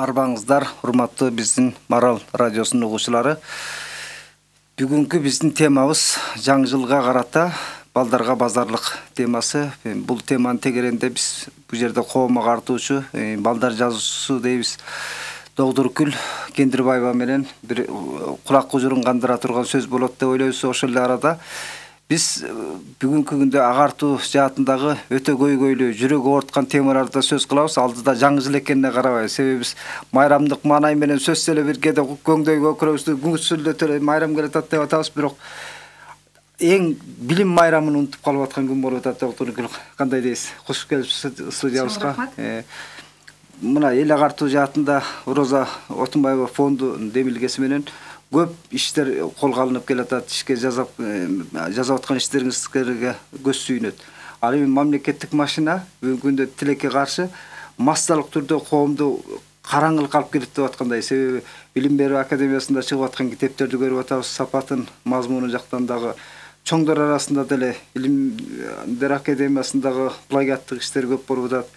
Арбаңыздар, урматтуу биздин Марал радиосунун угуучулары. Бүгүнкү биздин темабыз жаңы жылга карата балдарга базарлык темасы. Бул теманын тегеренде биз бул жерде коомго картуучу балдар жазуучусу дейбиз. Догдуркүл Кендирбаева менен бир кулак кужурун кандыра турган сөз болот деп ойлойбуз. Ошол эле арада биз бүгүнкү күндө агартуу жаатындагы өтө көйгөйлүү, жүрөгү ооруткан темаларда сөз кылабыз. Алдыда жаңы жыл экенине карабайбыз. Себеби биз майрамдык маанай менен сөз эле бир кээде көңдөй көкүрөбүздү күңүрсүлдөтүп эле майрам келатат деп атабыз, бирок эң билим майрамын унутуп калып аткан күн болуп атат. Доктор, кандай дейсиз? Кош келипсиз студиябызга. Мына эл агартуу жаатында Роза Отунбаева фонду демилгеси менен көп иштер колго алынып келатат. Ишке жазап аткан иштериңизге көз сүйүнөт. Ал эми мамлекеттик машина бүгүнкү күндө тилекке каршы массалык түрдө коомду караңгылыкка алып келет деп аткандай. Себеби Билим берүү академиясында чыгып аткан китептерди көрүп атабыз. Сапатын, мазмуну жактан дагы чоңдор арасында деле Билимдер академиясындагы плагиаттык иштер көп болуп атат.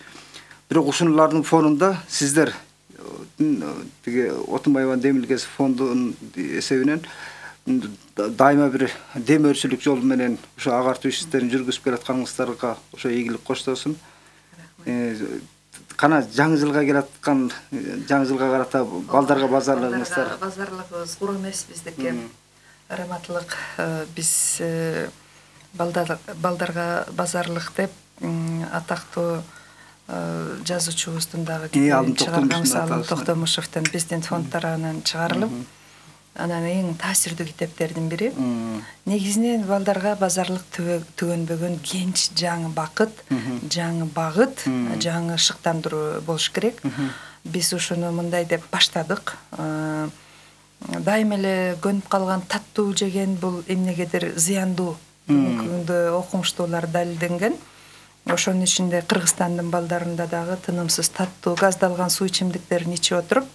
Бирок ушулардын фонунда сиздер тиги Отунбаеванын демилгеси фондунун эсебинен дайыма бир демөөрчүлүк жол менен ошо агартуу иштерин жүргүзүп келатканыңыздарга ошо ийгилик коштосун. Кана жаңы жылга келаткан, жаңы жылга карата балдарга базарлыгыңыздар. Базарлыгыбыз кур эмес биздики. Раматлык биз балдарга базарлык деп атактуу жазуучубуздун дагы чыгарган Токтомушевдин биздин фонд тарабынан чыгарылып, анан эң таасирдүү китептердин бири. Негизинен балдарга базарлык түгөнбөгөн генч жаңы бакыт, жаңы багыт, жаңы шыктандыруу болуш керек. Биз ушуну мындай деп баштадык. Дайыма эле көнүп калган таттуу жеген бул эмнегедир зыяндуу. Бүгүнкү күндө окумуштуулар далилденген. Ошонун ичинде Кыргызстандын балдарында дагы тынымсыз таттуу газдалган суу ичимдиктерин ичип отуруп,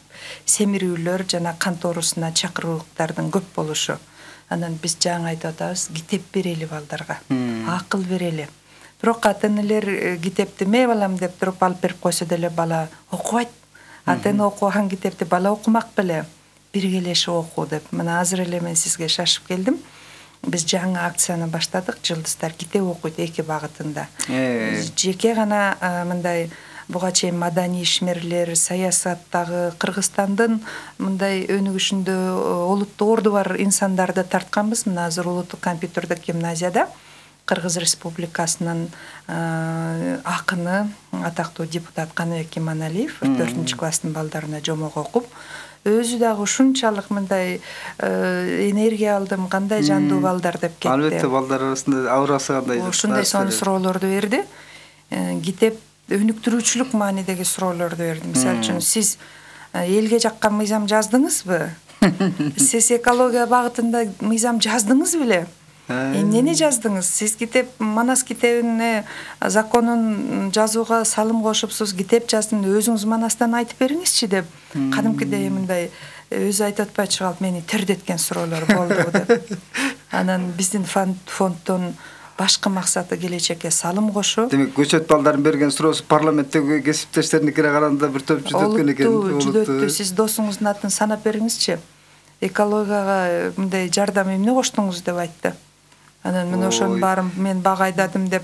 семирүүлөр жана кант оорусуна чакыруулуктардын көп болушу. Анан биз жаңы айтып атабыз, китеп берели балдарга, акыл берели. Бирок ата-энелер китепти ме балам деп туруп алып берип койсо деле бала окубайт. Ата-эне окуган китепти бала окумак беле, биргелешип окуу деп. Мына азыр эле мен сизге шашып келдим. Биз жаңы акцияны баштадык. Жылдыздар китеп окуйт эки багытында. Жеке гана мындай буга чейин маданий ишмерлер, саясаттагы Кыргызстандын мындай өнүгүшүндө олуттуу орду бар инсандарды тартканбыз. Мына азыр улуттук компьютердик гимназияда Кыргыз Республикасынын акыны, атактуу депутат Каныбек Иманалиев 4-класстын балдарына жомок окуп, өзү дагы ушунчалык мындай энергия алдым, кандай жандуу балдар деп кетти. Албетте, балдар арасында аурасы кандай? Ушундай сонун суроолорду берди. Китеп өнүктүрүүчүлүк маанидеги суроолорду берди. Мисалы үчүн, сиз элге жаккан мыйзам жаздыңызбы? Сиз экология багытында мыйзам жаздыңыз беле? Эмнени жаздыңыз? Сиз китеп, Манас китебине законун жазууга салым кошупсуз, китеп жаздым, өзүңүз Манастан айтып бериңизчи деп. Кадимкидей мындай өзү айтып атпайчы калып мени тердеткен суроолор болду деп. Анан биздин фонддун башкы максаты келечекке салым кошуу. Демек, көчөт балдардын берген суроосу парламенттеги кесиптештериникине караганда бир топ жүдөткөн экен. Жүдөттү. Сиз досуңуздун атын санап бериңизчи. Экологияга мындай жардам эмне коштуңуз деп айтты. Анан мен ошонун баарын мен бага айдадым деп,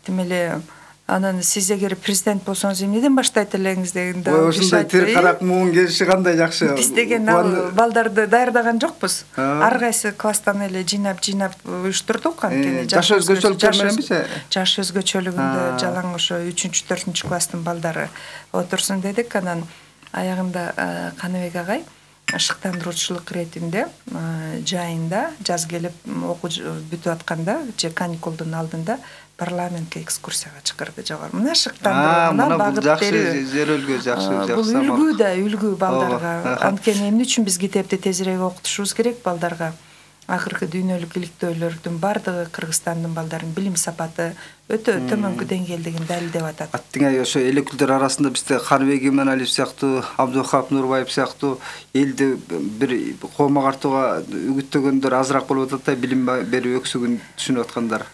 демеле анан сиз эгер президент болсоңуз эмнеден баштайт элеңиз дегенде ошондой тир карак муун келиши кандай жакшы. Биз деген балдарды даярдаган жокпуз. Ар кайсы класстан эле жыйнап уюштурдук. Анткени жаш өзгөчөлүктөр мененби? Жаш өзгөчөлүгүндө жалаң ошо 3-4-класстын балдары отурсун дедик. Анан аягында Каныбек агай шыктандыруучулук иретинде жайында жаз келип окуу бүтүп атканда же каникулдун алдында парламентке экскурсияга чакырды жогору. Мына шыктандыруу, мына багыт берүү. Жакшы, жакшы. Бул үлгү да, үлгү балдарга. Анткени эмне үчүн биз китепти тезирээк окутушубуз керек балдарга? Акыркы дүйнөлүк иликтөөлөрдүн бардыгы Кыргызстандын балдарынын билим сапаты өтө төмөнкү деңгээлдигин далилдеп атат. Аттиңай ошо элекүлдөр арасында бизде Каныбек Иманалиев сыяктуу, Абдухап Нурбаев сыяктуу элди бир коомго картууга үгүттөгөндөр азыраак болуп атат да, билим берүү өксүгүн түшүнүп аткандар.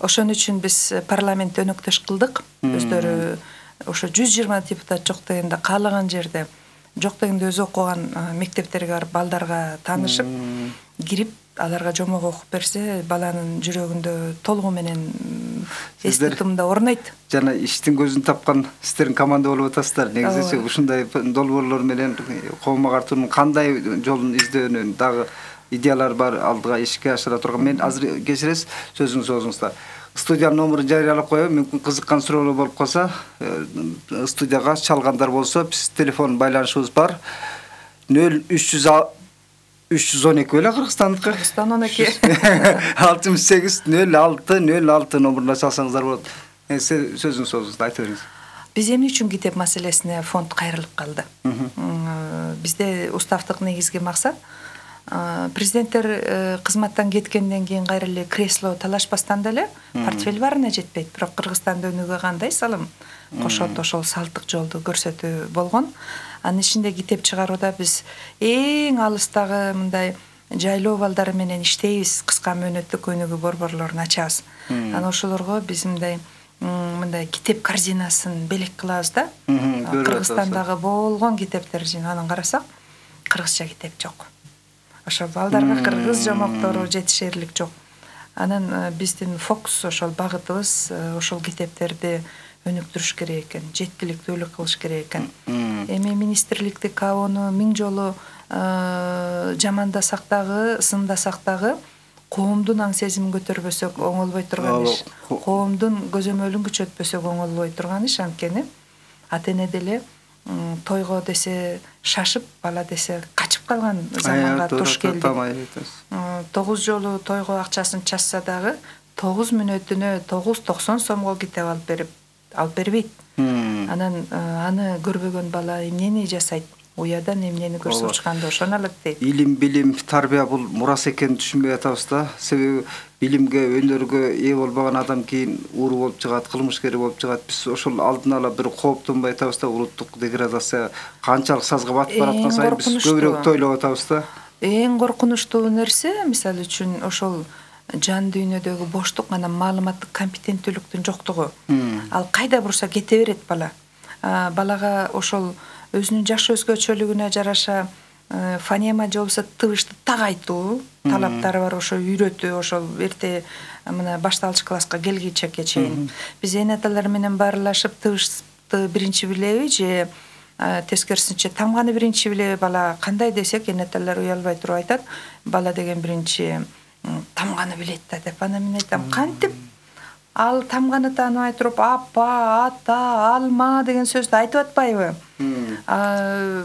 Ошон үчүн биз парламентте өнөктөш кылдык. Өздөрү ошо 120 депутат жок дегенде каалаган жерде жок дегенде өзү окуган мектептерге барып балдарга таанышып кирип аларга жомок окуп берсе баланын жүрөгүндө толугу менен эсте тутумда орнойт. Жана иштин көзүн тапкан сиздердин команда болуп атасыздар. Негизичи ушундай долбоорлор менен коомго картуунун кандай жолун издөөнүн дагы идеялар бар, алдыга ишке ашыра турган. Мен азыр кечиресиз, сөзүңүздү оозуңузда. Студиянын номерин жарыялап коём. Мүмкүн кызыккан суроолор болуп калса, студияга чалгандар болсо, биз телефон байланышыбыз бар. 0312 беле Кыргызстандыкы? Кыргызстан 12. 68 06 номерине чалсаңыздар болот. Сөзүңүз оозуңузда айтып бериңиз. Биз эмне үчүн китеп маселесине фонд кайрылып калды? Бизде уставдык негизги максат президенттер кызматтан кеткенден кийин кайра эле кресло талашпастан деле портфель барына жетпейт. Бирок Кыргызстанда өнүгүү кандай салым кошот ошол салттык жолду көрсөтүү болгон. Анын ичинде китеп чыгарууда биз эң алыстагы мындай жайлоо балдары менен иштейбиз, кыска мөөнөттүк өнүгүү борборлорун ачабыз. Анан ошолорго биз мындай китеп корзинасын белек кылабыз да. Кыргызстандагы болгон китептер жыйнанын карасак, кыргызча китеп жок. Ошо балдарга кыргыз жомоктору жетишерлик жок. Анан биздин фокус ошол багытыбыз ошол китептерди өнүктүрүш керек экен, жеткиликтүүлүк кылыш керек экен. Эми министрликти КАОну 1000 жолу жамандасак дагы, сындасак дагы коомдун аң сезимин көтөрбөсөк оңолбой турган иш. Коомдун көзөмөлүн күчөтпөсөк оңолбой турган иш. Анткени ата-эне деле тойго десе шашып, бала десе качып калган заманга туш келди. 9 жолу тойго акчасын чачса дагы 9 мүнөтүнө 9.90 сомго китеп алып бербейт. Анан аны көрбөгөн бала эмнени жасайт? Уядан эмнени көрсө учканда ошону алат дейт. Илим, билим, тарбия бул мурас экенин түшүнбөй атабыз да. Себеби билимге, өнөргө ээ болбогон адам кийин ууру болуп чыгат, кылмышкер болуп чыгат. Биз ошол алдын ала бир кооптонбой атабыз да. Улуттук деградация канчалык сазга батып бараткан сайын биз көбүрөөк тойлоп атабыз да. Эң коркунучтуу нерсе, мисалы үчүн, ошол жан дүйнөдөгү боштук, анан маалыматтык компетенттүүлүктүн жоктугу. Ал кайда бурса кете берет бала. Балага ошол өзүнүн жаш өзгөчөлүгүнө жараша фонема же болбосо тыбышты так айтуу талаптары бар, ошо үйрөтүү, ошол эрте мына башталгыч класска келгичекке чейин. Биз эне аталар менен баарлашып тыбышты биринчи билеби же тескерисинче тамганы биринчи билеби бала кандай десек, эне аталар уялбай туруп айтат, бала деген биринчи тамганы билет да деп. Анан мен айтам, кантип ал тамганы тааныбай туруп апа, ата, алма деген сөздү айтып атпайбы?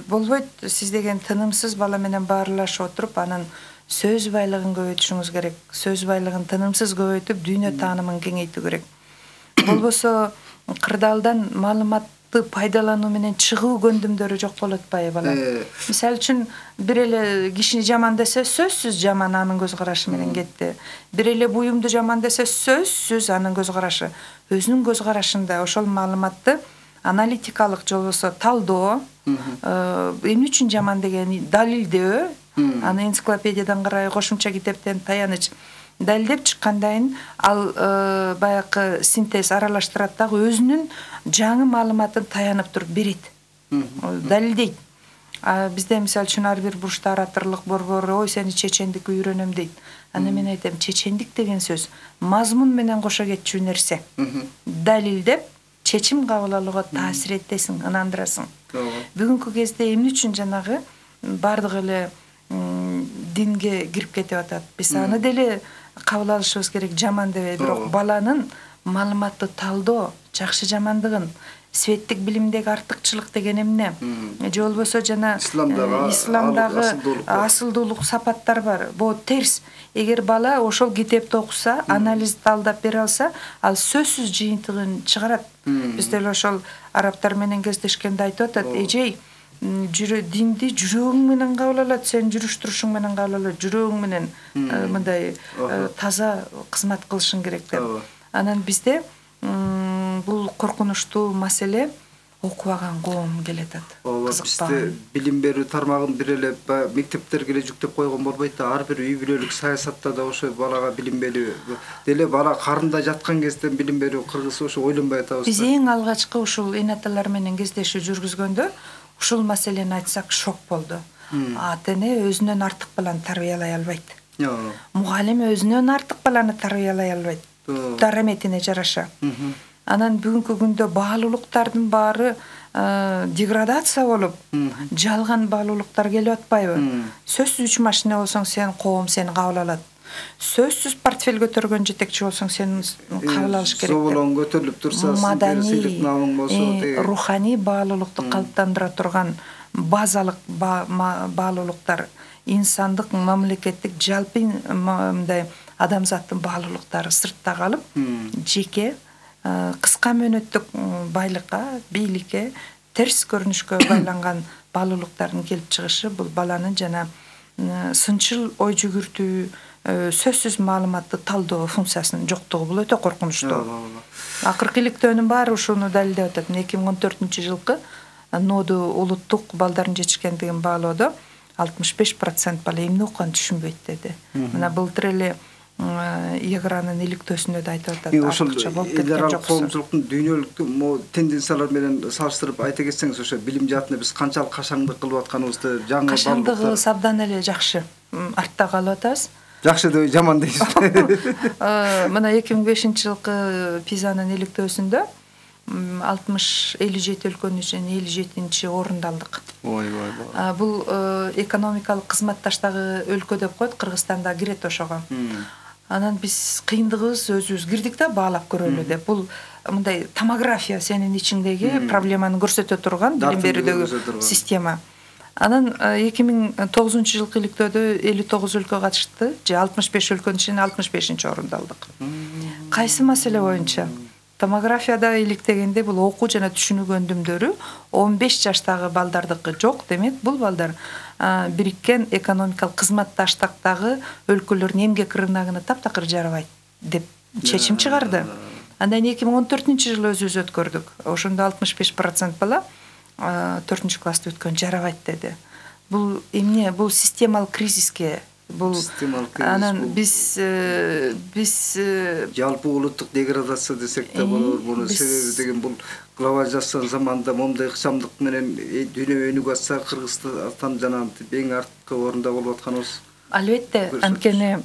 Болбойт. Сиз деген тынымсыз бала менен баарлашып отуруп, анан сөз байлыгын көбөйтүшүңүз керек. Сөз байлыгын тынымсыз көбөйтүп, дүйнө таанымын кеңейтүү керек. Болбосо кырдаалдан маалыматты пайдалануу менен чыгуу көндүмдөрү жок болуп атпайбы бала? Мисалы үчүн, бир эле кишини жаман десе, сөзсүз жаман анын көз карашы менен кетти. Бир эле буюмду жаман десе, сөзсүз анын көз карашы. Өзүнүн көз карашында ошол маалыматты аналитикалык же болбосо талдоо, эмне үчүн жаман деген далилдөө, аны энциклопедиядан карай, кошумча китептен таяныч далилдеп чыккандан ал баягы синтез аралаштырат дагы өзүнүн жаңы маалыматын таянып туруп берет. Далилдейт. Бизде мисалы үчүн ар бир бурчта ораторлук борбор, ой сени чечендик үйрөнөм дейт. Аны мен айтам, чечендик деген сөз мазмун менен кошо кетчү нерсе. Далилдеп чечим кабыл алууга таасир этесиң, ынандырасың. Бүгүнкү кезде эмне үчүн жанагы бардык эле динге кирип кетип атат? Биз аны деле кабыл алышыбыз керек, жаман дебей, бирок баланын маалыматты талдоо, жакшы жамандыгын, светтик билимдеги артыкчылык деген эмне? Же болбосо жана исламдагы асылдуулук сапаттар бар. Бул терс. Эгер бала ошол китепти окуса, анализ талдап бере алса, ал сөзсүз жыйынтыгын чыгарат. Биз деле ошол арабтар менен кездешкенде айтып атат, эжей, динди жүрөгүң менен кабыл алат, сен жүрүш турушуң менен кабыл алат, жүрөгүң менен мындай таза кызмат кылышың керек деп. Анан бизде бул коркунучтуу маселе окубаган коом келатат. Бизде билим берүү тармагын бир эле мектептерге эле жүктөп койгон болбойт да, ар бир үй бүлөлүк саясатта да ошо балага билим берүү деле бала карында жаткан кезден билим берүү кыргыз ошо ойлонбой атабыз. Биз эң алгачкы ушул эне аталар менен кездешүү жүргүзгөндө ушул маселени айтсак шок болду. Ата эне өзүнөн артык баланы тарбиялай албайт. Мугалим өзүнөн артык баланы тарбиялай албайт. Дараметине жараша. Анан бүгүнкү күндө баалуулуктардын баары деградация болуп, жалган баалуулуктар келип атпайбы? Сөзсүз 3 машина болсоң, сен коом сени кабыл алат. Сөзсүз портфель көтөргөн жетекчи болсоң, сени кабыл алыш керек. Соболоң көтөрүлүп турса, сыйлык намың болсо, руханий баалуулукту калыптандыра турган базалык баалуулуктар, инсандык, мамлекеттик, жалпы мындай адамзаттын баалуулуктары сыртта калып, жеке кыска мөөнөттүк байлыкка, бийликке, терс көрүнүшкө байланган баалуулуктардын келип чыгышы бул баланын жана сынчыл ой жүгүртүү, сөзсүз маалыматты талдоо функциясынын жоктугу бул өтө коркунучтуу. Акыркы иликтөөнүн баары ушуну далилдеп атат. 2014-жылкы ноду улуттук балдардын жетишкендигин баалоодо 65% бала эмне укканын түшүнбөйт деди. Мына былтыр эле Егранын иликтөөсүндө да айтып атат. Ошол эл аралык коомчулуктун дүйнөлүк тенденциялар менен салыштырып айта кетсеңиз, ошо билим жаатында биз канчалык кашаңдык кылып атканыбызды, жаңы кашаңдыгы абдан эле жакшы. Артта калып атабыз. Жакшы деп жаман дейсиз. Мына 2005-жылкы Пизанын иликтөөсүндө 57 өлкөнүн ичинен 57-чи орунду алдык. Бул экономикалык кызматташтагы өлкө деп коет, Кыргызстанда кирет ошого. Анан биз кыйындыгыбыз өзүбүз кирдик да баалап көрөлү деп. Бул мындай томография сенин ичиңдеги проблеманы көрсөтө турган билим берүүдөгү система. Анан 2009-жылкы иликтөөдө 59 өлкө катышты, же 65 өлкөнүн ичинен 65-чи орунду алдык. Кайсы маселе боюнча? Томографияда иликтегенде бул окуу жана түшүнүү көндүмдөрү 15 жаштагы балдардыкы жок, демек бул балдар бириккен экономикалык кызматташтыктагы өлкөлөрдүн эмгек рыногуна таптакыр жарабайт деп чечим чыгарды. Андан 2014-жылы өзүбүз өткөрдүк. Ошондо 65% бала 4-классты өткөн жарабайт деди. Бул эмне? Бул системалык кризиске, бул анан биз жалпы улуттук деградация десек да болор. Муну себеби деген бул глобализациянын заманында момундай ыкчамдык менен дүйнө өнүгүп атса, Кыргызстан жана эң арткы орунда болуп атканыбыз. Албетте, анткени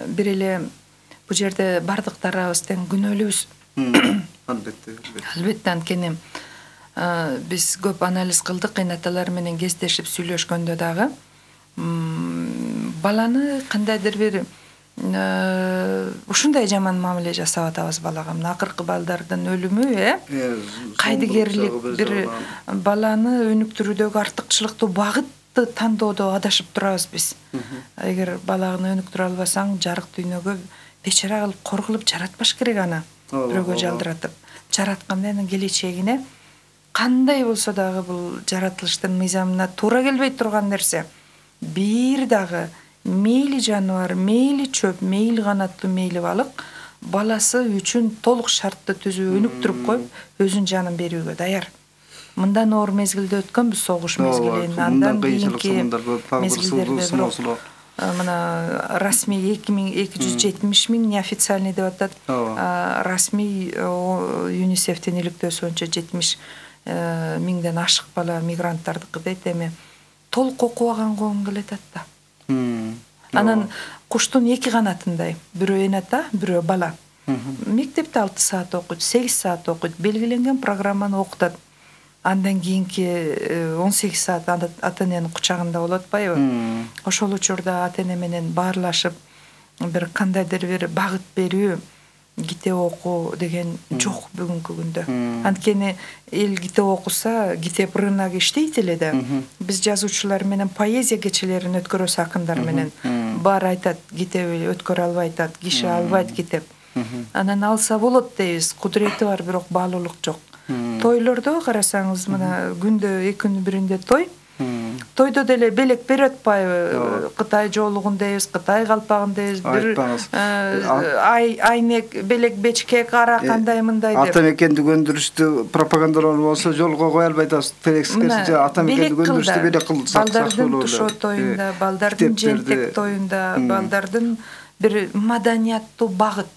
бир эле бул жерде бардыктарыбыз тең күнөөлүүбүз. Албетте, анткени биз көп анализ кылдык, энаталар менен кездешип сүйлөшкөндө дагы баланы кандайдыр бир ушундай жаман мамиле жасап атабыз балага. Мына акыркы балдардын өлүмү, кайдыгерлик бир баланы өнүктүрүүдөгү артыкчылыктуу багытты тандоодо адашып турабыз биз. Эгер баланы өнүктүрө албасаң, жарык дүйнөгө бечара кылып коргулуп жаратпаш керек аны. Бирөөгө жалдыратып, жаратканда анын келечегине кандай болсо дагы бул жаратылыштын мыйзамына туура келбей турган нерсе. Бир дагы мейли жаныбар, мейли чөп, мейли канаттуу, мейли балык баласы үчүн толук шартты түзүп өнүктүрүп коюп, өзүнүн жанын берүүгө даяр. Мындан оор мезгилде өткөнбүз, согуш мезгилин, андан кийинки мезгилдерде мына расмий 270 миң, неофициальный деп атат. Расмий ЮНИСЕФтин иликтөөсү боюнча 70 миңден ашык бала мигранттардыкы дейт. Эми толук окубаган коом келет атта. Анан куштун эки канатындай, бирөө эната, бирөө бала. Мектепте 6 саат окуйт, 8 саат окуйт, белгиленген программаны окутат. Андан кийинки 18 саат ата-эненин кучагында болот атпайбы? Ошол учурда ата-эне менен баарлашып, бир кандайдыр бир багыт берүү, китеп окуу деген жок бүгүнкү күндө. Анткени эл китеп окуса, китеп рыногу иштейт эле да. Биз жазуучулар менен поэзия кечелерин өткөрөбүз, акындар менен. Баары айтат, китеп өткөрө албайт, киши албайт китеп. Анан алса болот дейбиз, кудурети бар, бирок баалуулук жок. Тойлордо карасаңыз, мына күндө 2 күнүн биринде той. Тойдо деле белек берип атпайбы? Кытай жоолугун дейбиз, Кытай калпагын дейбиз, бир айнек, белек, бечкек, ара кандай мындай деп. Ата мекенди көндүрүштү пропагандалар болсо жолго кое албай атабыз. Телексикеси ата мекенди көндүрүштү белек кылдык. Балдардын тушоо тоюнда, балдардын жентек тоюнда, балдардын бир маданияттуу багыт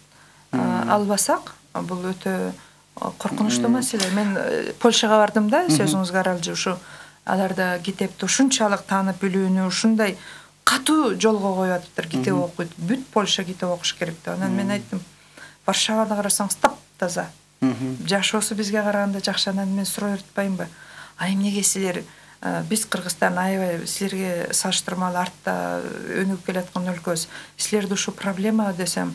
албасак, бул өтө коркунучтуу маселе. Мен Польшага бардым да, сөзүңүзгө аралжы ушу аларда китепти ушунчалык таанып билүүнү ушундай катуу жолго коюп атыптыр. Китеп окуйт. Бүт Польша китеп окуш керек деп. Анан мен айттым, Варшавада карасаңыз таптаза. Жашоосу бизге караганда жакшы. Анан мен суроо айтпаймынбы? Эмнеге силер биз Кыргызстан аябай силерге салыштырмалуу артта өнүгүп келаткан өлкөбүз. Силерде ушу проблема десем,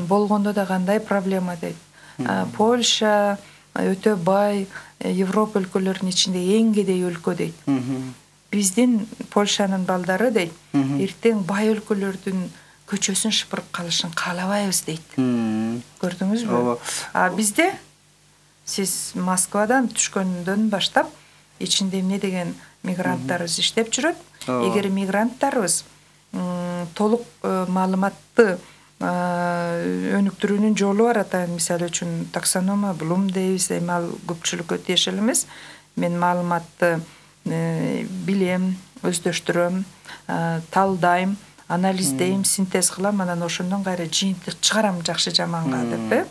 болгондо да кандай проблема дейт. Польша өтө бай Европа өлкөлөрүнүн ичинде эң кедей өлкө дейт. Биздин Польшанын балдары дейт, эртең бай өлкөлөрдүн көчөсүн шыпырып калышын каалабайбыз дейт. Көрдүңүзбү? Бизде сиз Москвадан түшкөндөн баштап ичинде эмне деген мигранттарыбыз иштеп жүрөт. Эгер мигранттарыбыз толук маалыматты өнүктүрүүнүн жолу бар. Мисалы үчүн таксонома, Блум дейбиз, эми ал көпчүлүккө тиешелүү эмес. Мен маалыматты билем, өздөштүрөм, талдайм, анализдейм, синтез кылам, анан ошондон кайра жыйынтык чыгарам жакшы жаманга деп.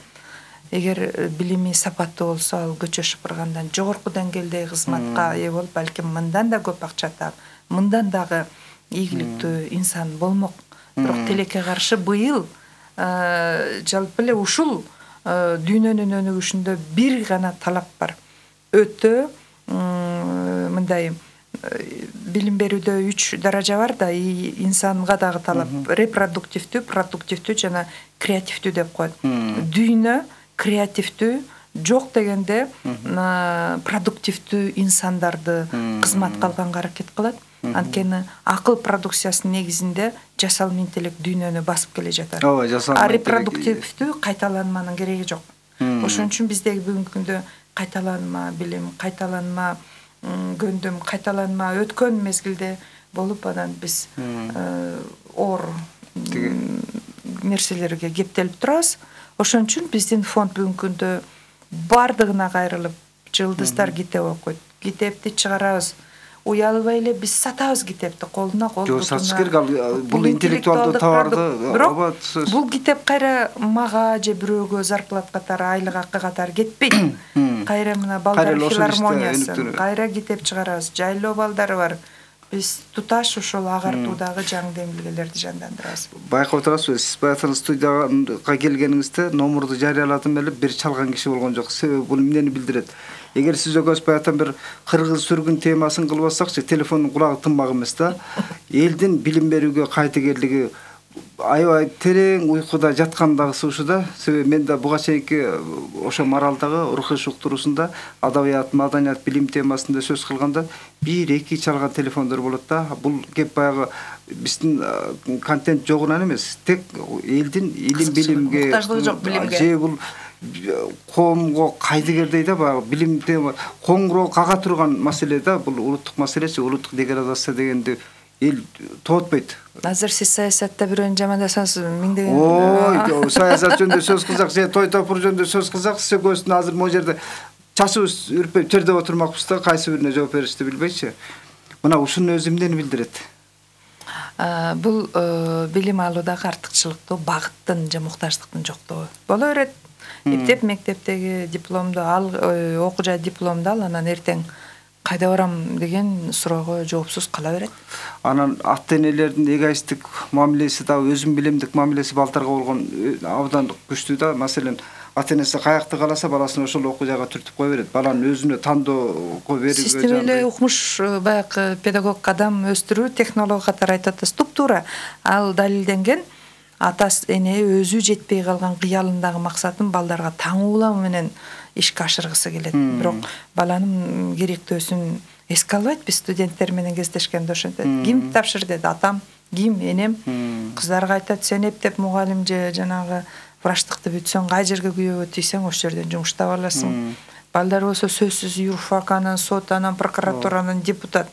Эгер билими сапаттуу болсо, ал көчө шыпыргандан жогорку деңгээлдеги кызматка ээ болуп, балким мындан да көп акча таап, мындан дагы ийгиликтүү инсан болмок. Бирок тилекке каршы быйыл жалпы эле ушул дүйнөнүн өнүгүшүндө бир гана талап бар. Өтө мындай билим берүүдө 3 даража бар да, инсанга дагы талап. Репродуктивдүү, продуктивдүү жана креативдүү деп коет. Дүйнө креативдүү жок дегенде продуктивдүү инсандарды кызматка алганга аракет кылат. Анткени акыл продукциясынын негизинде жасалма интеллект дүйнөнү басып келе жатат. Репродуктивдүү кайталанманын кереги жок. Ошон үчүн биздеги бүгүнкү күндө кайталанма билим, кайталанма гөндүм, кайталанма өткөн мезгилде болуп, анан биз оор нерселерге кептелип турабыз. Ошон үчүн биздин фонд бүгүнкү күндө бардыгына кайрылып, жылдыздар китеп окуйт. Китепти чыгарабыз. Уялбай эле биз сатабыз китепти, колуна кол. Жок, сатыш керек, бул интеллектуалдуу товарды. Бул китеп кайра мага же бирөөгө зарплат катары, айлык акы катары кетпейт. Кайра мына балдар филармониясы, кайра китеп чыгарабыз. Жайлоо балдары бар. Биз туташ ошол агартуудагы жаңы демилгелерди жандандырабыз. Байкап турасызбы, сиз баягы студияга келгениңизде номурду жарыяладым эле, бир чалган киши болгон жок. Себеби бул эмнени билдирет? Эгер сиз экөөбүз баягы бир кыргыз сүргүн темасын кылып атсакчы, телефондун кулагы тынмак эмес да. Элдин билим берүүгө кайтыгерлиги аябай терең уйкуда жаткандагысы ушу да. Себеби мен да буга чейинки ошо Маралдагы Урхуш уктуруусунда адабият, маданият, билим темасында сөз кылганда 1-2 чалган телефондор болот да. Бул кеп баягы биздин контент жогунан эмес, тек элдин илим билимге муктаждыгы жок билимге. Же бул коомго кайдыгердей да баягы билим тема коңгуроо кага турган маселе да. Бул улуттук маселечи, улуттук деградация дегенди эл тоотпойт. Азыр сиз саясатта бирөөнү жамандасаңыз миңдеген. Ой, саясат жөнүндө сөз кылсак, же той топур жөнүндө сөз кылсак, сиз экөөбүздүн азыр могу жерде чачыбыз үрпөп жерде отурмакпыз да, кайсы бирине жооп беришти билбейчи. Мына ушунун өзү эмнени билдирет? Бул билим алуудагы артыкчылыктуу багыттын же муктаждыктын жоктугу. Боло берет. Мектептеги дипломду ал, окуу жай дипломду ал, анан эртең кайда барам деген суроого жоопсуз кала берет. Анан ата энелердин эгоисттик мамилеси да, өзүн билимдик мамилеси балдарга болгон абдан күчтүү да. Маселен, ата энеси каякты кааласа баласын ошол окуу жайга түртүп кое берет. Баланын өзүнө тандоого берүүгө. Система эле укмуш баягы педагог адам өстүрүү технолог катары айтып атасыз. Туп-туура. Ал далилденген. Ата эне өзү жетпей калган кыялындагы максатын балдарга таңуулам менен ишке ашыргысы келет. Бирок баланын керектөөсүн эске албайт. Биз студенттер менен кездешкенде ошентет. Ким тапшыр деди, атам, ким, энем. Кыздарга айтат, сен эптеп мугалим же жанагы врачтыкты бүтсөң, кай жерге күйөөгө тийсең, ошол жерден жумуш таба аласың. Балдар болсо сөзсүз юрфак, анан сот, анан прокуратура, анан депутат.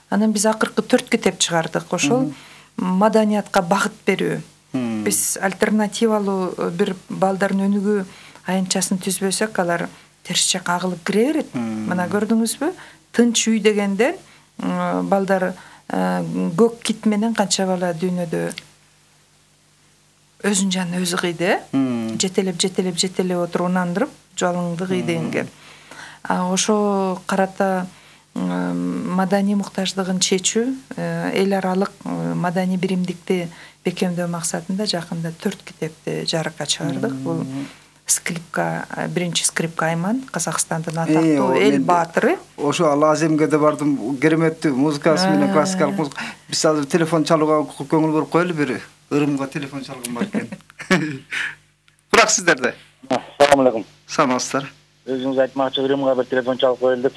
Анан биз акыркы 4 китеп чыгардык. Ошол маданиятка багыт берүү. Биз альтернативалуу бир балдардын өнүгүү аянтчасын түзбөсөк, алар терс жакка агылып кире берет. Мына көрдүңүзбү? Тынч үй дегенде балдар көк кит менен канча бала дүйнөдө өзүн жанын өзү кыйды, жетелеп отуруп унандырып, жалыңдыгы дегенге. Ошо карата маданий муктаждыгын чечүү, эл аралык маданий биримдикти бекемдөө максатында жакында 4 китепти жарыкка чыгардык. Бул скрипка, биринчи скрипка Айман, Казакстандын атактуу эл баатыры. Ошо Аземге да бардым, кереметтүү музыкасы менен классикалык музыка. Биз азыр телефон чалууга көңүл буруп коелу, бир Ырымга телефон чалган бар экен. Курак сиздерде. Assalamu alaikum. Саламатсыздар. Өзүңүз айтмакчы Ырымга бир телефон чалып коелу деп.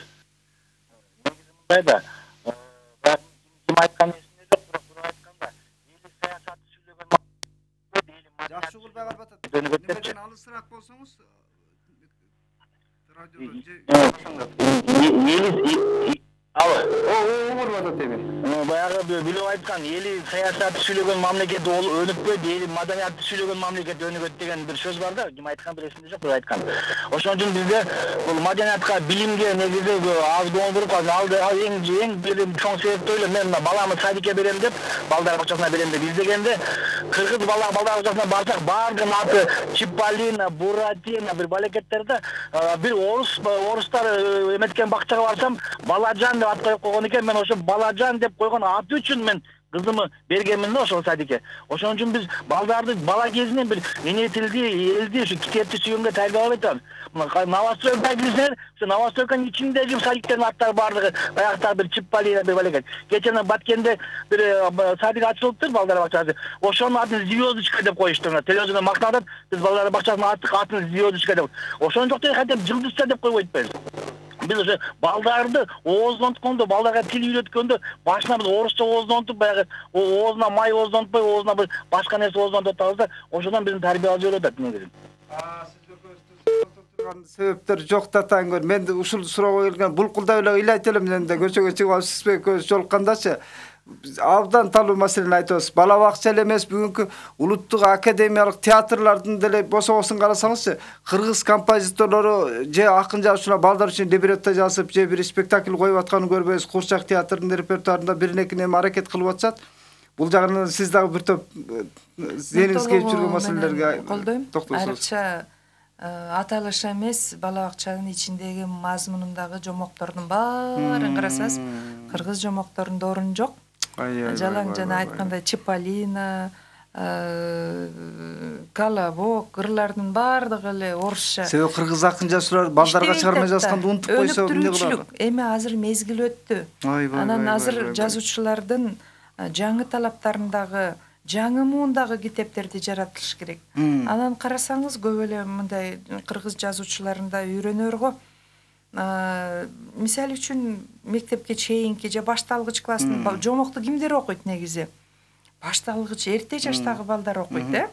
Мындай да, ким айткан эсимде жок, бирок бирөө айтканда, эл саясатты сүйлөгөн Жакшы угулбай калбатат. Дөнөкөттөр. Немеден алысыраак болсоңуз, Баягы билип айткан, эли саясатты сүйлөгөн мамлекет ол өнүкпөйт, эли маданиятты сүйлөгөн мамлекет өнүгөт деген бир сөз бар да, ким айткан бир эсимде жок, бир айткан. Ошон үчүн бизде бул маданиятка, билимге негизи аз көңүл буруп калды. Эң бир чоң себеп ойлойм, мен баламы садикке берем деп, балдар бакчасына берем деп издегенде, кыргыз балдар бакчасына барсак, баардыгынын аты Чиполлино, Буратино, бир балекеттерде, бир орустар эметкен бакчага барсам, Балажан деп ат коюп койгон экен. Мен ошо Балажан деп койгон аты үчүн мен кызымы бергенмин да ошол садикке. Ошон үчүн биз балдарды бала кезинен бир эне тилди, элди, ушу китепти сүйгөнгө тарбиялап атабыз. Новостройка кирсеңер, ошо Новостройканын ичиндеги садиктердин аттары баардыгы баягы бир Чиполлино, бир балекет. Кечээ Баткенде бир садик ачылыптыр, балдар бакчасы. Ошонун атын Звездочка деп коюшту. Телевизордон мактанат, биз балдар бакчасынын атын Звездочка деп. Ошон жок деп кантип Жылдызча деп койбойт биз. Biz ошо балдарды ооздонткондо, балдарга тил үйрөткөндө башына биз орусча ооздонтуп, баягы оозуна май ооздонтпой, оозуна бир башка нерсе ооздонтуп атабыз да, ошондон биздин тарбия алып жүрөт негизи. Себептер жок да таңгөр. Мен ушул суроого келген булкулдап эле ыйлайт элем, мен да көчөгө чыгып алып сизбек көз жолуккандачы. Абдан талуу маселени айтабыз. Бала бакча эле эмес, бүгүнкү улуттук академиялык театрлардын деле босогосун карасаңызчы, кыргыз композиторлору же акын жазуучулар балдар үчүн либретто жазып, же бир спектакль коюп атканын көрбөйбүз. Курчак театрынын репертуарында бирин-экинен эми аракет кылып атышат. Бул жагынан сиз дагы бир топ зениңизге келип жүргөн маселелерге колдойм. токтолсоңуз. Айрыкча аталыш эмес, бала бакчанын ичиндеги мазмунундагы жомоктордун баарын карасаңыз, кыргыз жомокторунда орун жок. Жалаң жана айткандай Чиполлино, Колобок, ырлардын баардыгы эле орусча. Себеби кыргыз акын жазуучулар балдарга чыгармай жазганды унутуп койсо эмне кылат? Эми азыр мезгил өттү. Анан азыр жазуучулардын жаңы талаптарындагы, жаңы муундагы китептерди жаратылыш керек. Анан карасаңыз көп эле мындай кыргыз жазуучуларында үйрөнөр го. Мисалы үчүн мектепке чейинки же башталгыч класстын жомокту кимдер окуйт негизи? Башталгыч эрте жаштагы балдар окуйт,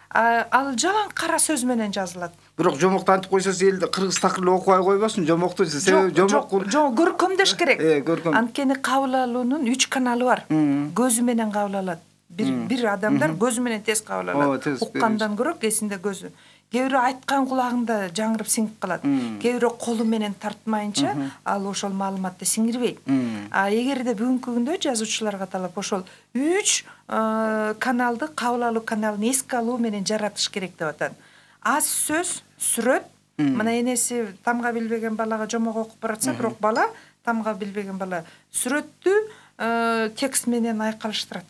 Ал жалаң кара сөз менен жазылат. Бирок жомокту антип койсоз эл кыргыз такыр окубай койбосун жомокту, себеби жомок көркөмдөш керек. Анткени кабыл алуунун 3 каналы бар. Көзү менен кабыл алат. Бир адамдар көзү менен тез кабыл алат. Уккандан көрөк эсинде көзү. Кээ бирөө айткан кулагында жаңырып сиңип калат. Кээ бирөө колу менен тартмайынча ал ошол маалыматты сиңирбейт. Эгерде бүгүнкү күндө жазуучуларга талап ошол 3 каналды, кабыл алуу каналын эске алуу менен жаратыш керек деп атат. Аз сөз, сүрөт. Мына энеси тамга билбеген балага жомок окуп баратса, бирок бала тамга билбеген бала сүрөттү текст менен айкалыштырат.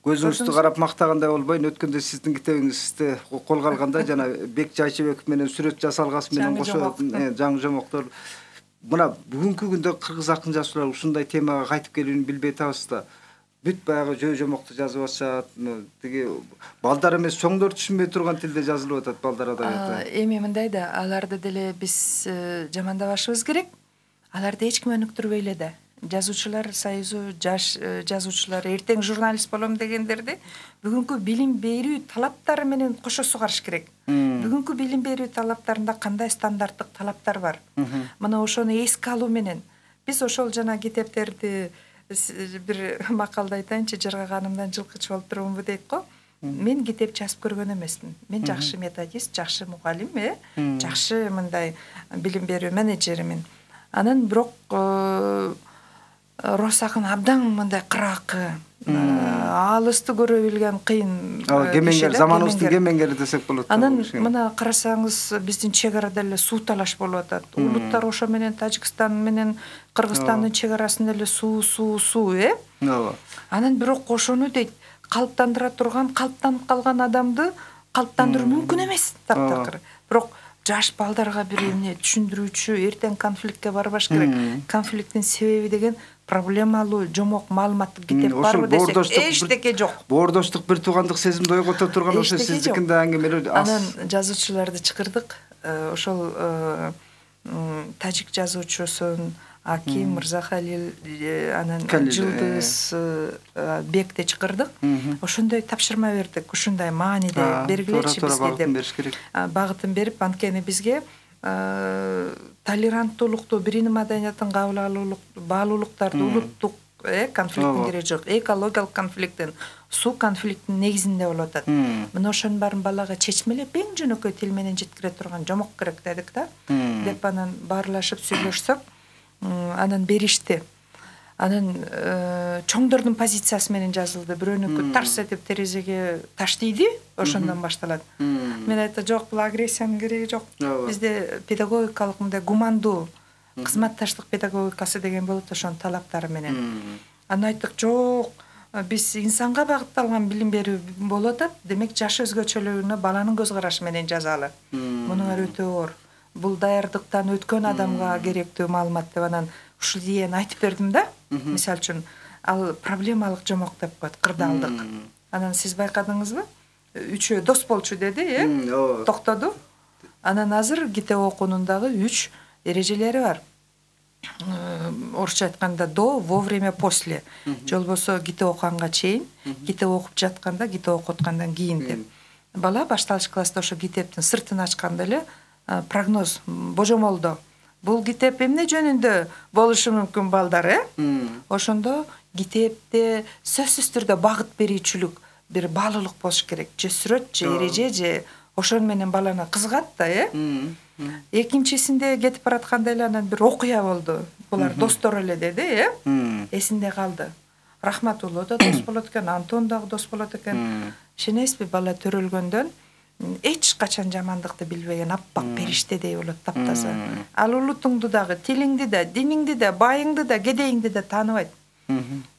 Көзүңүздү карап мактагандай болбойн. Өткөндө сиздин китебиңизди колго алганда жана Бек Жайчыбеков менен сүрөт жасалгасы менен кошо жаңы жомоктор. Мына бүгүнкү күндө кыргыз акын жазуучулар ушундай темага кайтып келүүнү билбей атабыз да. Бүт баягы жөө жомокту жазып атышат. Тиги балдар эмес, чоңдор түшүнбөй турган тилде жазылып атат балдар адабияты. Эми мындай да, аларды деле биз жамандабашыбыз керек. Аларды эч ким өнүктүрбөй эле да. Жазуучулар союзу, жаш жазуучулар эртең журналист болом дегендерди бүгүнкү билим берүү талаптары менен кошо сугарыш керек. Бүгүнкү билим берүү талаптарында кандай стандарттык талаптар бар? Мына ошону эске алуу менен биз ошол жана китептерди бир макалда айтайынчы, жыргаганымдан жылкы болуп турумбу дейт го. Мен китеп жазып көргөн эмесмин. Мен жакшы методист, жакшы мугалим, жакшы мындай билим берүү менеджеримин. Анан бирок Росакын абдан мындай кыракы, алысты көрө билген кыйын. Кемеңгер, заманыбыздын кемеңгери десек болот. Анан мына карасаңыз, биздин чек арада эле суу талаш болуп атат. Улуттар ошо менен Тажикстан менен Кыргызстандын чек арасында эле суу, Ооба. Анан бирок ошону дейт, калыптандыра турган, калыптанып калган адамды калыптандыруу мүмкүн эмес таптакыр. Бирок жаш балдарга бир эмне түшүндүрүүчү, эртең конфликтке барбаш керек. Конфликттин себеби деген проблемалуу, жомок маалыматтык китеп барбы десек, эчтеке жок. Боордоштук, бир туугандык сезимди ойгото турган ошо сиздикинде аңгемелер аз. Анан жазуучуларды чакырдык. Ошол тажик жазуучусун Аким Мырзахалил, анан Жылдыз Бекти чакырдык. Ошондой тапшырма бердик, ушундай мааниде бергилечи бизге деп. Багытын берип, анткени бизге толеранттуулукту, бирини маданияттын кабыл алуулуктарды, улуттук конфликттин кереги жок. Экологиялык конфликттин, суу конфликттин негизинде болуп атат. Мына ошонун баарын балага чечмелеп, эң жөнөкөй тил менен жеткире турган жомок керек дедик да. Деп анан баарлашып сүйлөшсөк, анан беришти. Анан чоңдордун позициясы менен жазылды. Бирөөнүкү тарс этип терезеге таштайди, ошондон башталат. Мен айттым, жок, бул агрессиянын кереги жок. Бизде педагогикалык мындай гумандуу кызматташтык педагогикасы деген болот, ошонун талаптары менен. Анан айттык, жок, биз инсанга багытталган билим берүү болуп атат. Демек жаш өзгөчөлүгүнө баланын көз карашы менен жазалы. Мунуңар өтө оор. Бул даярдыктан өткөн адамга керектүү маалымат деп анан ушул идеяны айтып бердим да. Мисалы үчүн, ал проблемалык жомок деп коет, кырдаалдык. Анан сиз байкадыңызбы? Үчөө дос болчу деди, токтоду. Анан азыр китеп окуунундагы 3 эрежелери бар. Орусча айтканда до, вовремя, после. Же болбосо китеп окуганга чейин, китеп окуп жатканда, китеп окуткандан кийин деп. Бала башталыш класста ошо китептин сыртын ачканда эле прогноз, божомолдо. Бул китеп эмне жөнүндө болушу мүмкүн балдар, Ошондо китепте сөзсүз түрдө багыт берүүчүлүк, бир баалуулук болуш керек. Же сүрөт, же эреже, же ошон менен баланы кызгат да, Экинчисинде кетип баратканда эле анан бир окуя болду. Булар достор эле деди, Эсинде калды. Рахматулло да дос болот экен, Антон дагы дос болот экен. Ишенесизби, бала төрөлгөндөн эч качан жамандыкты билбеген аппак периштедей болот, таптаза. Ал улутуңду дагы, тилиңди да, диниңди да, байыңды да, кедейиңди да тааныбайт.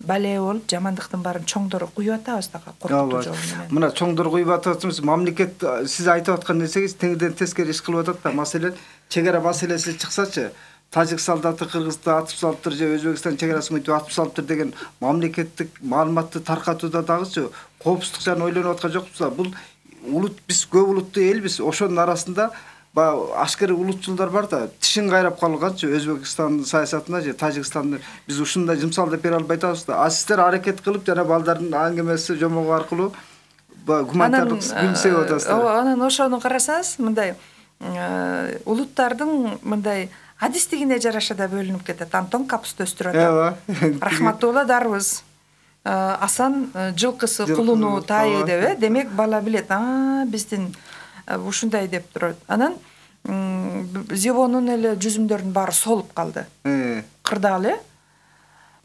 Бале болуп, жамандыктын баарын чоңдор куюп атабыз дагы, коркутуу жолу менен. Мына чоңдор куюп атабыз, мамлекет сиз айтып аткан нерсеңиз теңирден тескери иш кылып атат да. Маселен, чек ара маселеси чыксачы, тажик солдаты Кыргызды атып салыптыр же Өзбекстан чек арасын мынтип атып салыптыр деген мамлекеттик маалыматты таркатууда дагычы коопсуздук жагын ойлонуп аткан жокпузбу? Бул улут, биз көп улуттуу элбиз. Ошонун арасында ашкары улутчулдар бар да, тишин кайрап калганчы Өзбекстандын саясатына же Тажикстандын биз ушундай жымсал деп бере албай атабыз да. Сиздер аракет кылып жана балдардын аңгемеси жомогу аркылуу гуманитардык билсек атасыздар. Анан ошону карасаңыз, мындай улуттардын мындай адистигине жараша да бөлүнүп кетет. Антон капуста өстүрүп атат. Рахматулла дарбыз. Асан жылкысы, кулуну, тайы деп, демек бала билет. Биздин ушундай деп турат. Анан Зевонун эле жүзүмдөрүнүн баары солуп калды. Кырдаал,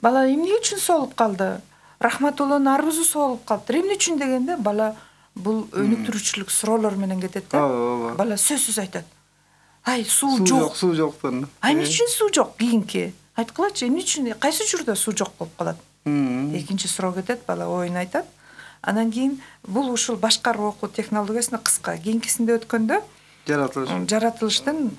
Бала эмне үчүн солуп калды? Рахматулланын арбузу солуп калды. Эмне үчүн дегенде бала бул өнүктүрүүчүлүк суроолор менен кетет да. Бала сөзсүз айтат. Ай, суу жок. Суу жоктун. Эмне үчүн суу жок кийинки? Айткылачы, эмне үчүн, кайсы учурда суу жок болуп калат? Экинчи суроо кетет, бала оюн айтат. Анан кийин бул ушул башкаруу окуу технологиясына кыска. Кийинкисинде өткөндө жаратылыштын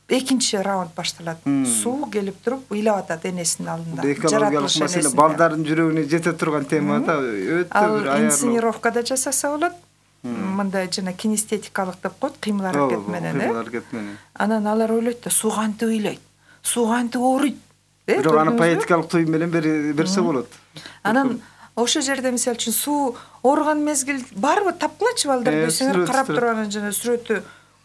экинчи раунд башталат. Суу келип туруп ыйлап атат энесинин алдында. Экологиялык маселе балдардын жүрөгүнө жете турган тема да, өтө бир аярлуу. Инсценировкада жасаса болот. Мындай жана кинестетикалык деп коет, кыймыл аракет менен. Анан алар ойлойт да, суу кантип ыйлайт, суу кантип ооруйт. Бирок аны поэтикалык туй менен берсе болот. Анан ошол жерде мисалы үчүн суу ооруган мезгил барбы тапкылачы балдар десеңер, карап турган жана сүрөтү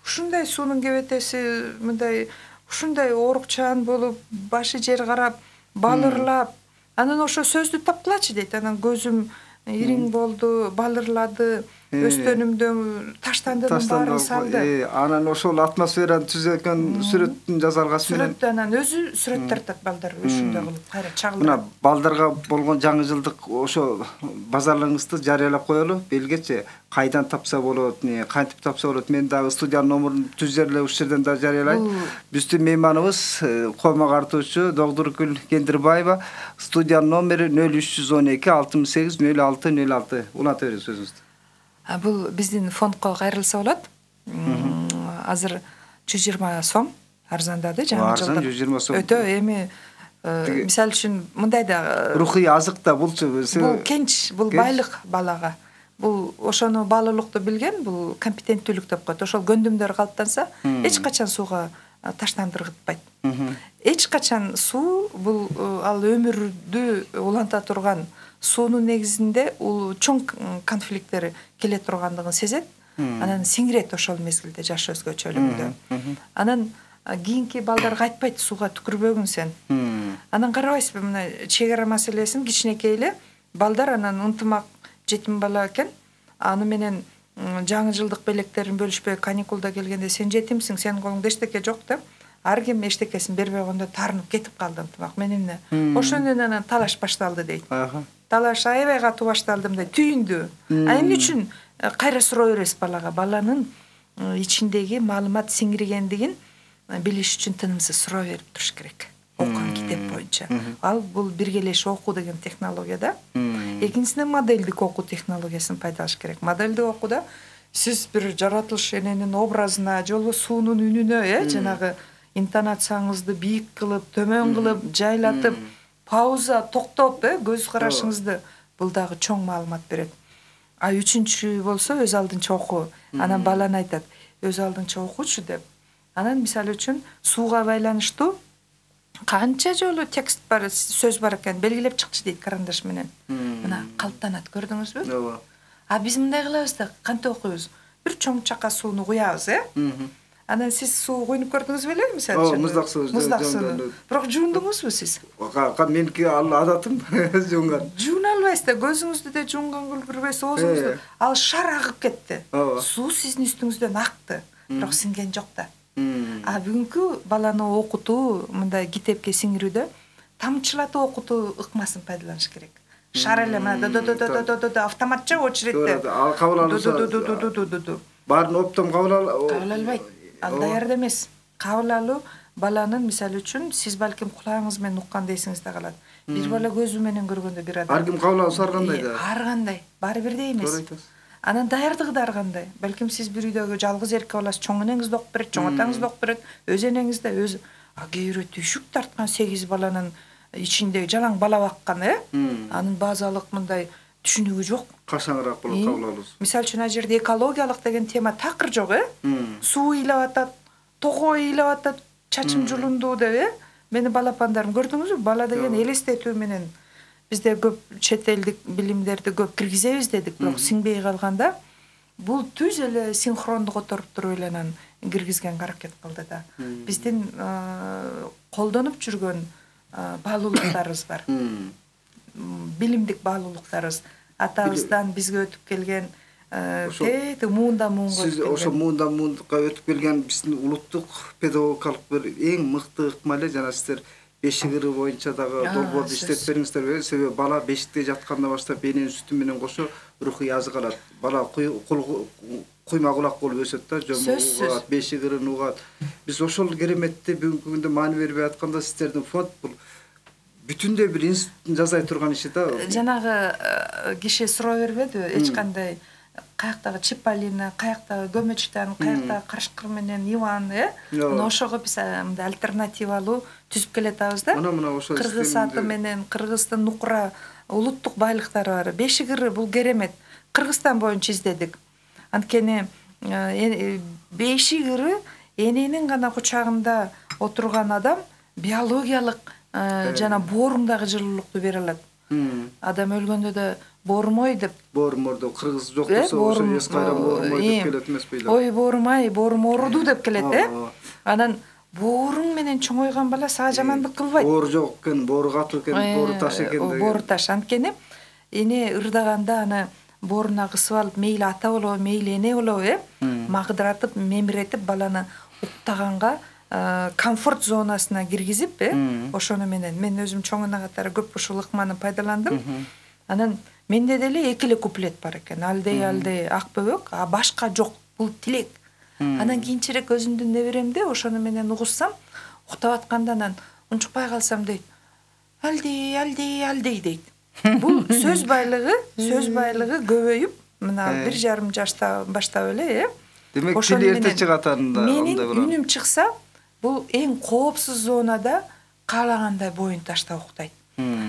ушундай суунун кебетеси мындай ушундай оорукчан болуп, башы жер карап, балырлап, анан ошо сөздү тапкылачы дейт. Анан көзүм ириң болду, балырлады, Өстөнүмдө таштандының баарын салды. Анан ошол атмосфераны түзөкөн сүрөттүн жасалгасы менен. Сүрөттү анан өзү сүрөт тартат балдар ушундай кылып кайра чагылдырат. Мына балдарга болгон жаңы жылдык ошо базарлыгыңызды жарыялап коелу. Белгечи кайдан тапса болот, кантип тапса болот. Мен дагы студиянын номерин түз жерде ушул жерден да жарыялайм. Биздин мейманыбыз коомак артуучу Догдуркүл Кендирбаева. Студиянын номери 0312 68 06 06. Уланта бериңиз сөзүңүздү. Бул биздин фондко кайрылса болот. Азыр 120 сом арзандады жаңы жылдык. Арзан 120 сом. Өтө эми мисалы үчүн мындай да рухий азык да булчу. Бул кенч, бул байлык балага. Бул ошону баалуулукту билген, бул компетенттүүлүк деп коет. Ошол көндүмдөр калыптанса, эч качан сууга таштандыргытпайт. Эч качан суу бул ал өмүрдү уланта турган суунун негизинде чоң конфликттер келе тургандыгын сезет. Анан сиңирет ошол мезгилде жаш өзгөчөлүгүндө. Анан кийинки балдарга айтпайт сууга түкүрбөгүн сен. Анан карабайсызбы мына чек ара маселесин кичинекей эле балдар анан ынтымак жетим бала экен. Аны менен жаңы жылдык белектерин бөлүшпөй каникулда келгенде сен жетимсиң, сенин колуңда эчтеке жок деп ар ким эчтекесин бербей койгондо таарынып кетип калды ынтымак менен. Ошондон анан талаш башталды дейт. Талаш аябай катуу башталды мындай түйүндү. Эмне үчүн кайра суроо беребиз балага? Баланын ичиндеги маалымат сиңиргендигин билиш үчүн тынымсыз суроо берип туруш керек. Окуган китеп боюнча. Ал бул биргелешип окуу деген технологияда. Экинчисинен модельдик окуу технологиясын пайдалаш керек. Модельдик окууда сиз бир жаратылыш эненин образына, же болбосо суунун үнүнө, жанагы интонацияңызды бийик кылып, төмөн кылып, жайлатып, пауза, токтоп, көз карашыңызды бул дагы чоң маалымат берет. А үчүнчү болсо өз алдынча окуу. Анан баланы айтат, өз алдынча окучу деп. Анан мисалы үчүн сууга байланыштуу канча жолу текст бар, сөз бар экен, белгилеп чыкчы дейт карандаш менен. Мына калыптанат, көрдүңүзбү? Ооба. А биз мындай кылабыз да, кантип окуйбуз? Бир чоң чака сууну куябыз, Анан сиз суу куйнуп көрдүңүз беле, мисалы үчүн? Муздак суу. Муздак суу. Бирок жуундуңузбу сиз? Меники адатым жуунган. Жууна албайсыз да, көзүңүздү да жуунган көрбөйсүз, оозуңузду. Ал шар агып кетти. Суу сиздин үстүңүздөн акты, бирок сиңген жок да. А бүгүнкү баланы окутуу, мындай китепке сиңирүүдө тамчылатып окутуу ыкмасын пайдаланыш керек. Шар эле мына автоматча очередде. Ал кабыл алуу. Баарын оптом кабыл албайт. Ал даярда эмес. Кабыл алуу баланын мисалы үчүн сиз балким кулагыңыз менен укканда эсиңизде калат. Бир бала көзү менен көргөндө бир адам. Ар ким кабыл алуусу ар кандай да. Ар кандай, баары бирдей эмес. Анан даярдыгы да ар кандай. Балким сиз бир үйдөгү жалгыз эркек баласыз, чоң энеңизди окуп берет, чоң атаңызды окуп берет, өз энеңизди өз кээ бирөө түйшүк тарткан 8 баланын ичинде жалаң бала баккан, Анын базалык мындай түшүнүгү жок. Кашаңыраак болот кабыл алуусу. Мисалы үчүн ал жерде экологиялык деген тема такыр жок, Суу ыйлап атат, того ыйлап атат, чачым жулунду деп, Мени балапандарым көрдүңүзбү? Бала деген элестетүү менен бизде көп чет элдик билимдерди көп киргизебиз дедик, бирок сиңбей калганда бул түз эле синхронду которуп туруп эле анан киргизгенге аракет кылды да. Биздин колдонуп жүргөн баалуулуктарыбыз бар. Билимдик баалуулуктарыбыз атабыздан бизге өтүп келген муундан муунга. Сиз ошо муундан муунга өтүп келген биздин улуттук педагогикалык бир эң мыкты ыкма эле жана сиздер бешик ыры боюнча дагы долбоорду иштеп бериңиздер. Себеби бала бешикте жатканда баштап эненин сүтү менен кошо рухий азык алат. Бала куйма кулак болуп өсөт да, жомугат, бешик ырын угат. Биз ошол кереметти бүгүнкү күндө маани бербей атканда сиздердин фонд бул бүтүндөй бир институттун жасай турган иши да. Жанагы киши суроо бербедиби? Эч кандай каяктагы Чиполлино, каяктагы Көмөчтөн, каяктагы Кашкыр менен Иван, Мына ошого биз мындай альтернативалуу түзүп келатабыз да. Мына ошо Кыргыз аты менен Кыргыздын нукура улуттук байлыктары бар. Бешик ыры бул керемет. Кыргызстан боюнча издедик. Анткени бешик ыры эненин гана кучагында отурган адам биологиялык жана бооруңдагы жылуулукту бере алат. Адам өлгөндө да боорумой деп. Бооруморду кыргыз жок болсо ошо эс кайран боорумой деп келет эмеспи? Ой боорумай, боорум ооруду деп келет, Анан бооруң менен чоңойгон бала сага жамандык кылбайт. Боору жок экен, боору катуу экен, боору таш экен деген. Боору таш. Анткени эне ырдаганда аны боруна кысып алып, мейли ата болобу, мейли эне болобу, магдыратып, мемиретип баланы уктаганга комфорт зонасына киргизип, ошону менен мен өзүм чоң ана катары көп ушул ыкманы пайдаландым. Анан менде деле экиле куплет бар экен. Алдей ак бөбөк, а башка жок. Бул тилек. Анан кийинчерээк өзүмдүн неберемде ошону менен угуссам, уктап атканда анан унчукпай калсам дейт. Алдей дейт. Бул сөз байлыгы көбөйүп, мына 1,5 жашта баштап эле, Демек тил эрте чыгат анда. Менин үнүм чыкса, бул эң коопсуз зонада каалагандай боюн таштап уктайт.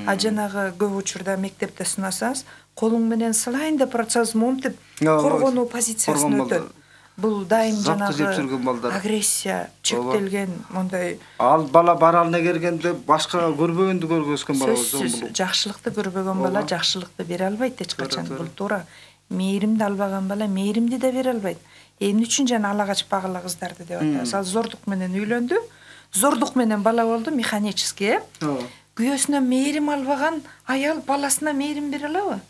А жанагы көп учурда мектепте сынасаңыз, колуң менен сылайын деп атсаңыз, момтип коргонуу позициясына өтөт. Бул дайым жанагы агрессия чектелген мондай. Ал бала баралына келгенде башка көрбөгөндү көргөзгөн бала болсо, жакшылыкты көрбөгөн бала жакшылыкты бере албайт эч качан. Бул туура. Мээримди албаган бала мээримди да бере албайт. Эмне үчүн жана ала качып багыла кыздарды деп атабыз. Ал зордук менен үйлөндү. Зордук менен бала болду, механический. Күйөөсүнө мээрим албаган аял баласына мээрим бере алабы?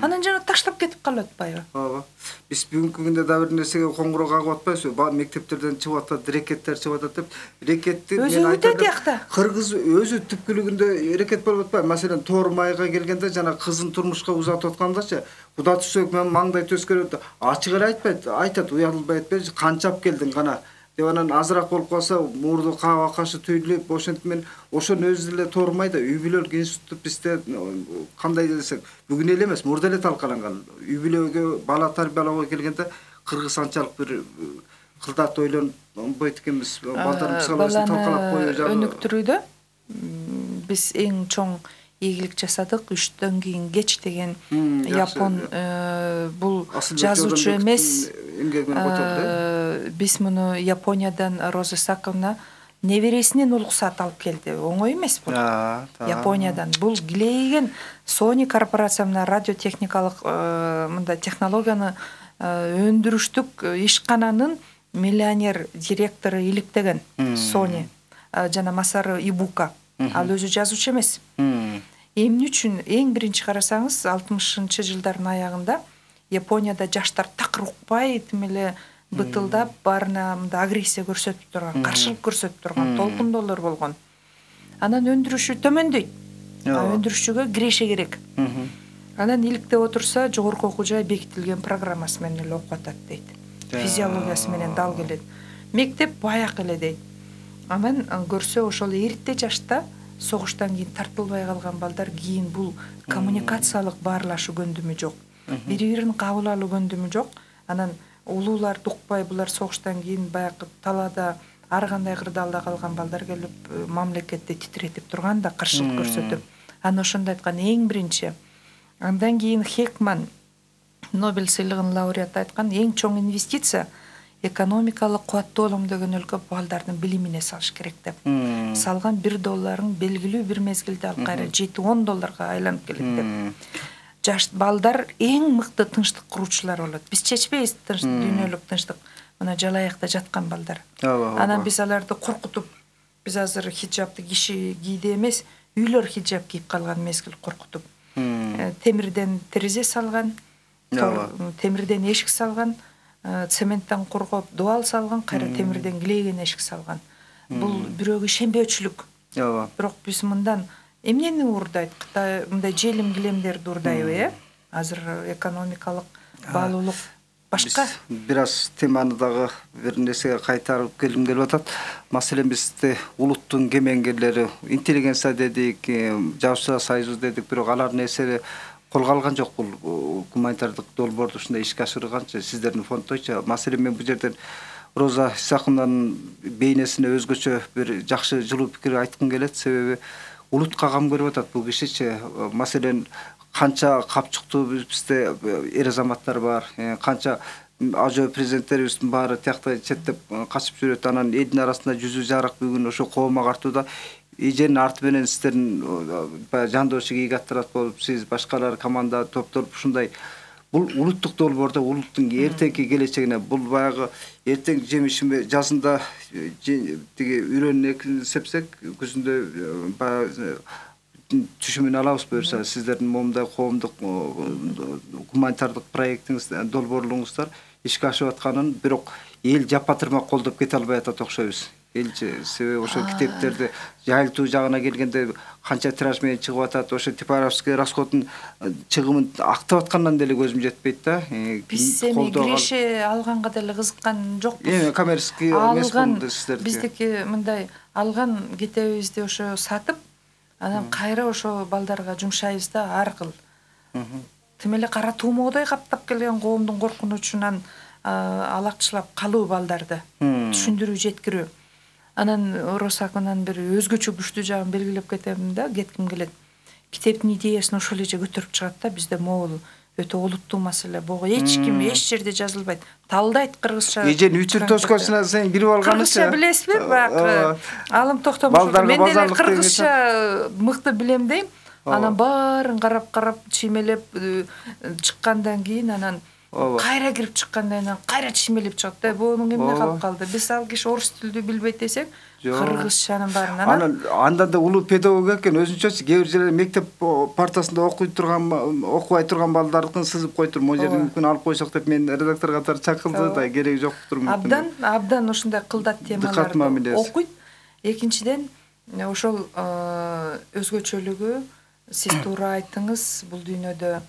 Анан жана таштап кетип калып атпайбы? Ооба. Биз бүгүнкү күндө да бир нерсеге коңгуроо кагып атпайбызбы? Мектептерден чыгып атат, рекеттер чыгып атат деп. Рекетти мен айтам. Кыргыз өзү түпкүлүгүндө рекет болуп атпайбы? Маселен, тоор майга келгенде жана кызын турмушка узатып аткандачы, Куда түшсөк мен маңдай төскөрөт, ачык эле айтпайт, айтат, уялбай айтпайт, канчап келдиң гана. Деп анан азыраак болуп калса, мурду кашы түйүлүп, ошентип мен ошону өзү эле тоормайда үй бүлөлүк институт бизде кандай десек, бүгүн эле эмес, мурда эле талкаланган. Үй бүлөгө бала тарбиялоого келгенде кыргыз анчалык бир кылдат ойлонбойт экенбиз. Балдардын психологиясын талкалап коюу өнүктүрүүдө биз эң чоң ийгилик жасадык. 3төн кийин кеч деген япон бул жазуучу эмес. Биз муну Япониядан Роза Саковна небересинен уруксат алып келди. Оңой эмес бул. Япониядан бул килейген Sony корпорация менен радиотехникалык мындай технологияны өндүрүштүк ишкананын миллионер директору иликтеген Sony жана Масару Ибука. Ал өзү жазуучу эмес. Эмне үчүн эң биринчи карасаңыз 60-жылдардын аягында Японияда жаштар такыр укпай, тим эле бытылдап, барына мындай агрессия көрсөтүп турган, каршылык көрсөтүп турган толкундоолор болгон. Анан өндүрүшү төмөндөйт. Өндүрүшчүгө киреше керек. Анан иликтеп отурса, жогорку окуу жай бекитилген программасы менен эле окуп атат дейт. Физиологиясы менен дал келет. Мектеп баяк эле дейт. Анан көрсө ошол эрте жашта согуштан кийин тартылбай калган балдар кийин бул коммуникациялык баарлашуу көндүмү жок. Бири-бирин кабыл алуу көндүмү жок. Анан улуулар укпай булар согуштан кийин баягы талаада ар кандай кырдаалда калган балдар келип мамлекетти титиретип турганда каршылык көрсөтүп. Анан ошондо айткан эң биринчи. Андан кийин Хекман Нобель сыйлыгынын лауреаты айткан эң чоң инвестиция экономикалык кубаттуу болом деген өлкө балдардын билимине салыш керек деп. Салган $1 белгилүү бир мезгилде ал кайра $7-10 айланып келет деп. Жаш балдар эң мыкты тынчтык куруучулар болот. Биз чечпейбиз дүйнөлүк тынчтык. Мына жалаякта жаткан балдар. Анан биз аларды коркутуп, биз азыр хиджабты киши кийде эмес, үйлөр хиджаб кийип калган мезгил коркутуп. Темирден терезе салган, темирден эшик салган, цементтен коргоп дуал салган, кайра темирден килейген эшик салган. Бул бирөөгө ишенбөөчүлүк. Бирок биз мындан эмнени уурдайт? Кытай мындай желим килемдерди уурдайбы, Азыр экономикалык баалуулук башка. Бир аз теманы дагы бир нерсеге кайтарып келгим келип атат. Маселен бизде улуттун кемеңгерлери, интеллигенция дедик, Жазуучулар союзу дедик, бирок алардын эсери колго алган жок бул гуманитардык долбоорду ушундай ишке ашырганчы, сиздердин фонддойчу. Маселен мен бул жерден Роза Исаковнанын бейнесине өзгөчө бир жакшы жылуу пикир айткым келет, себеби улутка кам көрүп атат бул кишичи. Маселен канча капчыктуу бизде эр азаматтар бар, канча ажо президенттерибиздин баары тиякта четтеп качып жүрөт, анан элдин арасында жүзү жарык бүгүн ошо коом агартууда. Эженин арты менен сиздердин жандошу кийик аттырат болуп, сиз башкалар команда топтолуп ушундай бул улуттук долбоордо улуттун эртеңки келечегине, бул баягы эртең жемишиме жазында тиги үрөнүн экин сепсек, күзүндө биздин түшүмүн алабыз буюрса, сиздердин момундай коомдук гуманитардык проектиңиз, долбоорлугуңуздар ишке ашып атканын, бирок эл жапа-тырма колдоп кете албай атат окшойбуз. Элчи себеби ошо китептерди жайылтуу жагына келгенде канча тираж менен чыгып атат, ошо типографский расходун чыгымын актап аткандан деле көзүм жетпейт да. Биз эми киреше алганга деле кызыккан жокпуз. Коммерческий эмес болду сиздердики. Биздики мындай алган китебибизди ошо сатып, анан кайра ошо балдарга жумшайбыз да, ар кыл. Тим эле кара туумоодой каптап келген коомдун коркунучунан алакчылап калуу балдарды түшүндүрүү жеткирүү. Анан Росакынан бир өзгөчө күчтүү жагын белгилеп кетем да, кетким келет. Китептин идеясын ошол эле көтөрүп чыгат да, бизде могул өтө олуттуу маселе. Бого эч ким эч жерде жазылбайт. Талдайт кыргызча. Эжен үтүр тоскосуна сен кирип алганыңчы. Кыргызча билесизби? Бак Алым Токтомушев мен деле кыргызча мыкты билем дейм. Анан баарын карап чимелеп чыккандан кийин анан кайра кирип чыккандан кийин кайра чимелеп чыгат да. Бунун эмне калып калды? Биз ал киши орус тилди билбейт десек, кыргызчанын баарын анан андан да улуу педагог экен, өзүнчөчү кээ бир жерлер мектеп партасында окубай турган балдардыкын сызып койтур. Могу жерде мүмкүн алып койсок деп мен редактор катары чакырды да, кереги жоктур мүмкүн. Абдан ушундай кылдат темаларды окуйт. Экинчиден ошол өзгөчөлүгү сиз туура айттыңыз, бул дүйнөдө